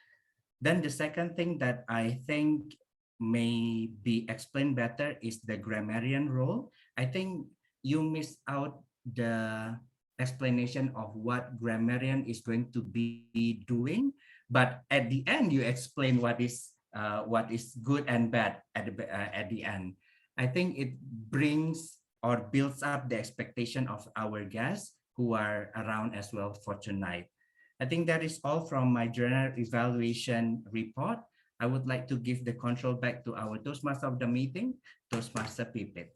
Then the second thing that I think may be explained better is the grammarian role. I think you missed out the explanation of what grammarian is going to be doing, but at the end you explain what is good and bad at the end. I think it brings or builds up the expectation of our guests who are around as well for tonight. I think that is all from my general evaluation report. I would like to give the control back to our Toastmaster of the meeting, Toastmaster Pipit.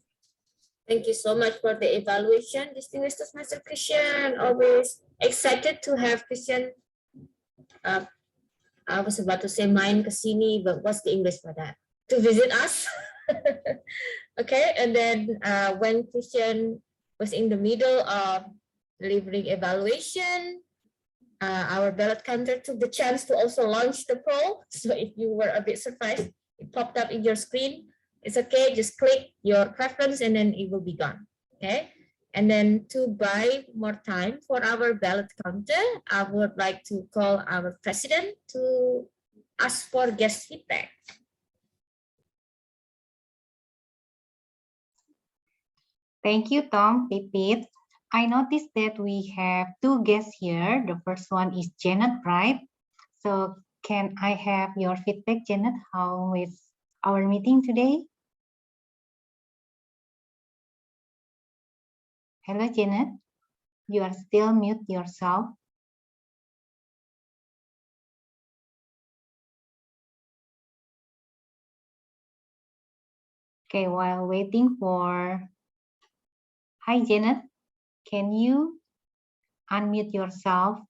Thank you so much for the evaluation, distinguished Toastmaster Christian. Always excited to have Christian. I was about to say main kesini, but what's the English for that? To visit us. Okay, and then when Christian was in the middle of delivering evaluation, our ballot counter took the chance to also launch the poll. So if you were a bit surprised, it popped up in your screen. It's okay, just click your preference and then it will be gone. Okay. And then to buy more time for our ballot counter, I would like to call our president to ask for guest feedback. Thank you, Tom, Pipit. I noticed that we have 2 guests here. The first one is Janet Wright. So can I have your feedback, Janet? How is our meeting today? Hello, Janet. You are still mute yourself. Okay, while waiting for, hi Janet, can you unmute yourself?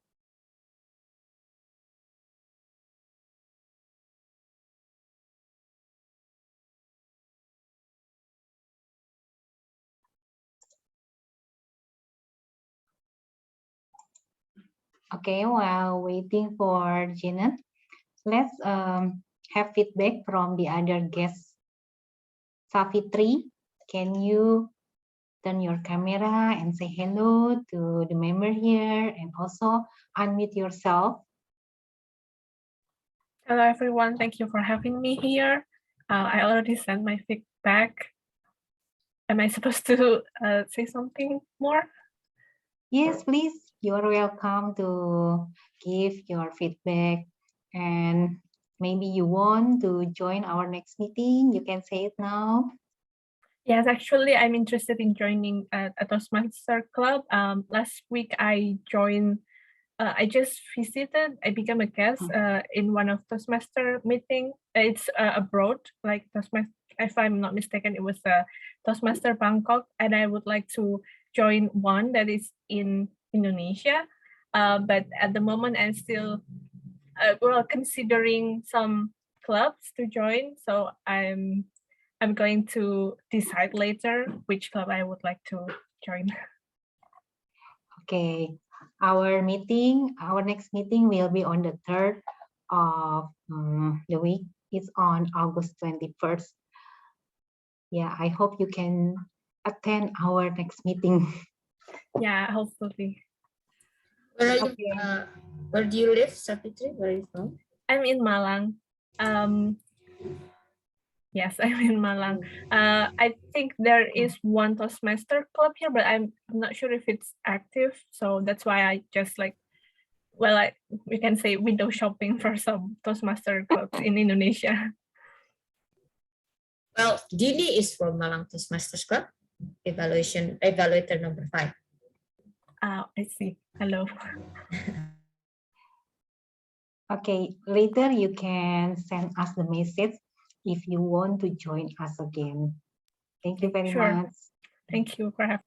Okay, while waiting for Janet, let's have feedback from the other guests. Savitri, can you turn your camera and say hello to the member here and also unmute yourself? Hello, everyone. Thank you for having me here. I already sent my feedback. Am I supposed to say something more? Yes, please. You are welcome to give your feedback, and maybe you want to join our next meeting. You can say it now. Yes, actually, I'm interested in joining a Toastmaster club. Last week, I joined. I just visited. I became a guest in one of Toastmaster meeting. It's abroad, like Toastmaster. If I'm not mistaken, it was Toastmaster Bangkok, and I would like to join one that is in Indonesia. But at the moment, I'm still considering some clubs to join. So I'm going to decide later which club I would like to join. Okay, our next meeting will be on the 3rd of the week. It's on August 21st. Yeah, I hope you can attend our next meeting. Yeah, hopefully. Where do you live, Savitri? Where are you from? I'm in Malang. Yes, I'm in Malang. I think there is one Toastmaster club here, but I'm not sure if it's active. So that's why I just like, well, we can say window shopping for some Toastmaster clubs in Indonesia. Well, Dini is from Malang Toastmasters Club, evaluator number 5. I see. Hello. Okay, later you can send us the message if you want to join us again. Thank you very much. Thank you for having.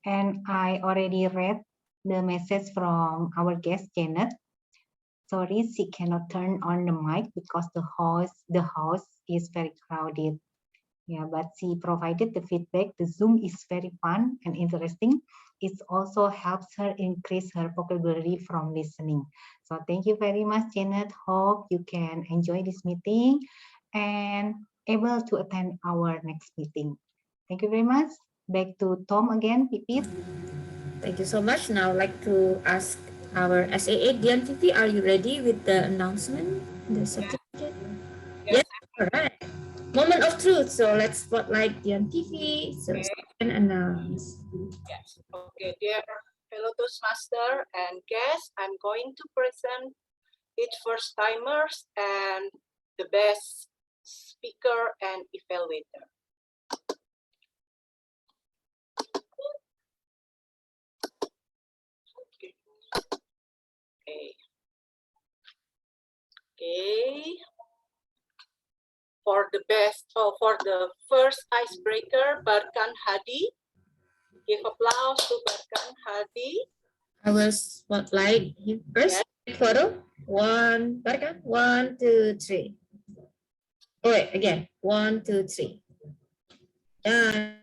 And I already read the message from our guest Janet. Sorry, she cannot turn on the mic because the house is very crowded. Yeah, but she provided the feedback. The Zoom is very fun and interesting. It also helps her increase her vocabulary from listening. So thank you very much, Janet. Hope you can enjoy this meeting and able to attend our next meeting. Thank you very much. Back to Tom again, Pipit. Thank you so much. Now I'd like to ask our SAA, Dian Vivi, are you ready with the announcement? The certificate? Yes. All right. Moment of truth. So let's spotlight Dian Vivi so she can announce. Yes. Okay, dear fellow Toastmaster and guests, I'm going to present each first timers and the best speaker and evaluator. Okay. Okay. For the first icebreaker, Barkan Hadi. Give applause to Barkan Hadi. I will spotlight you first. Yes. Photo. 1, Barkan. 1, 2, 3. Oh, wait, again. 1, 2, 3. Done.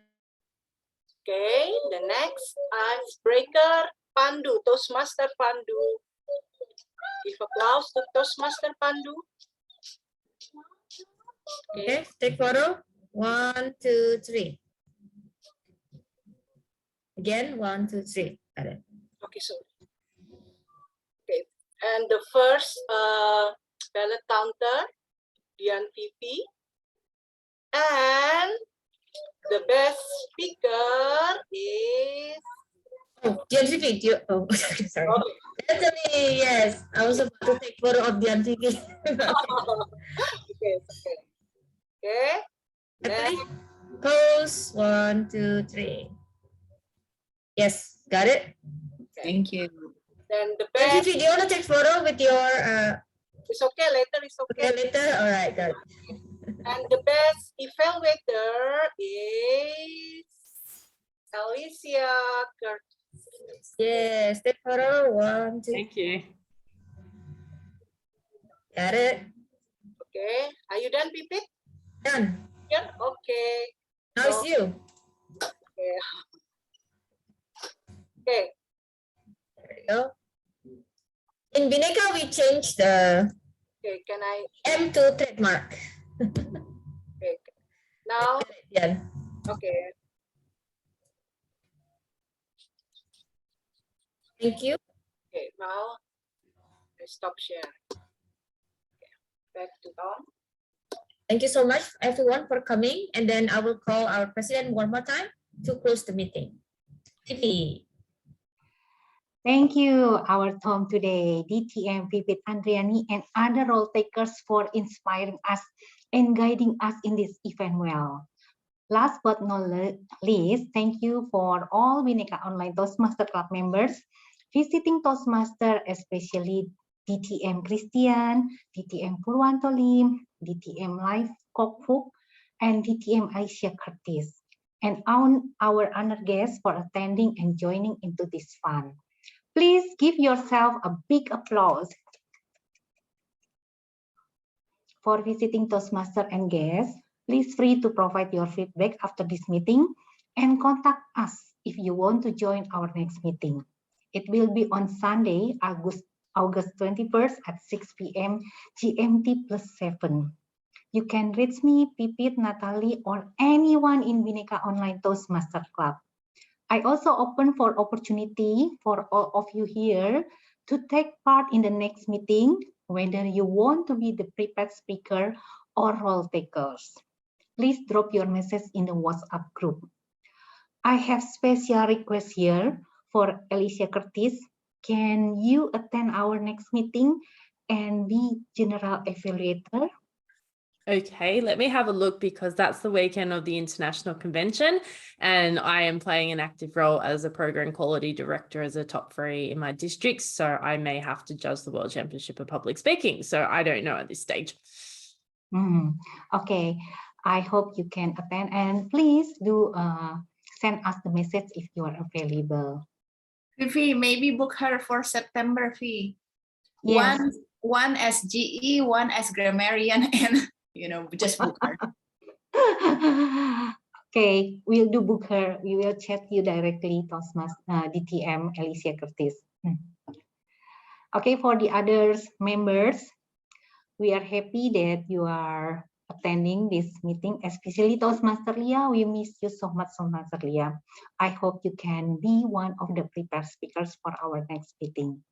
Okay, the next icebreaker, Pandu, Toastmaster Pandu. Give applause to Toastmaster Pandu. Okay, take photo. 1, 2, 3. Again, 1, 2, 3. Got it. Okay, so okay, and the first ballot counter, Dian Vivi, and the best speaker is. Oh, Dian Vivi. Oh, sorry. Okay. Natalie, yes. I was about to take photo of Dian Vivi. Okay. Okay. Natalie, pose. 1, 2, 3. Yes, got it. Okay. Thank you. Then the best. Vivi, do you want to take photo with your? It's okay. Later, it's okay. Okay, later. All right, got it. And the best evaluator is Alicia Curtis. Yes, step photo. 1, 2. Thank you. Got it. Okay, are you done, Pipit? Done. Yeah. Okay. Now it's you. Okay. Okay. There we go. In Bhinneka, we changed the Okay, can I? M to trademark. Okay. Now. Yeah. Okay. Thank you. Okay, now I stop share. Okay. Back to Tom. Thank you so much, everyone, for coming. And then I will call our president one more time to close the meeting. Tiffy. Thank you, our Tom today, DTM, Pipit Andriani, and other role takers for inspiring us and guiding us in this event well. Last but not least, thank you for all Bhinneka Online Toastmaster Club members visiting Toastmaster, especially DTM Christian, DTM Purwanto Lim, DTM Live Kokfuk, and DTM Alicia Curtis, and our honored guests for attending and joining into this fun. Please give yourself a big applause for visiting Toastmaster and guests. Please free to provide your feedback after this meeting and contact us if you want to join our next meeting. It will be on Sunday, August 21st at 6 p.m. GMT +7. You can reach me, Pipit, Natalie, or anyone in Bhinneka Online Toastmaster Club. I also open for opportunity for all of you here to take part in the next meeting, whether you want to be the prepared speaker or role takers. Please drop your message in the WhatsApp group. I have special request here for Alicia Curtis. Can you attend our next meeting and be general evaluator? Okay, let me have a look because that's the weekend of the International Convention and I am playing an active role as a program quality director as a top 3 in my district. So I may have to judge the World Championship of Public Speaking. So I don't know at this stage. Okay, I hope you can attend and please do send us the message if you are available. Vivi, maybe book her for September, Vivi. Yes. One as GE, one as grammarian, and just book her. Okay, we'll do book her. We will chat you directly, Toastmaster DTM Alicia Curtis. Okay, for the others members, we are happy that you are attending this meeting, especially Toastmaster Lia. We miss you so much, Toastmaster Lia. I hope you can be one of the prepared speakers for our next meeting.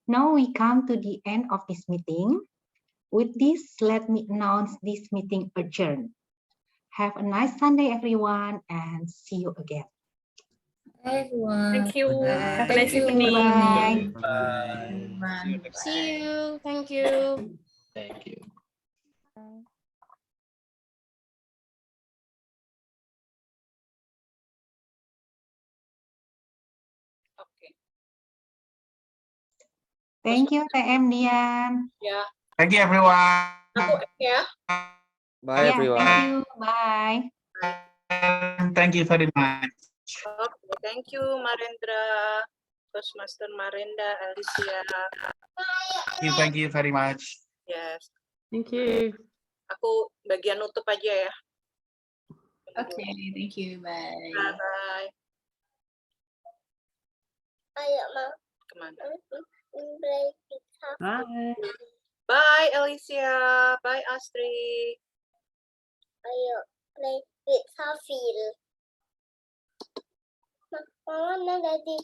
Now we come to the end of this meeting. With this, let me announce this meeting adjourned. Have a nice Sunday, everyone, and see you again. Bye, everyone. Thank you. Have a nice Thank you. evening. Bye. See you. Thank you. Thank you. Okay. Thank you, TM Dian. Yeah. Thank you, everyone. Yeah. Bye, everyone. Thank you. Bye. Thank you very much. Okay. Thank you, Marendra, Toastmaster Marenda, Alicia. Thank you very much. Yes. Thank you. Aku bagian nutup aja ya. Okay, thank you. Bye. Bye. Ayo, Ma. Kemana? Bye. Bye, Alicia. Bye, Astrid. Ayo, play with Safil. Mama, nanti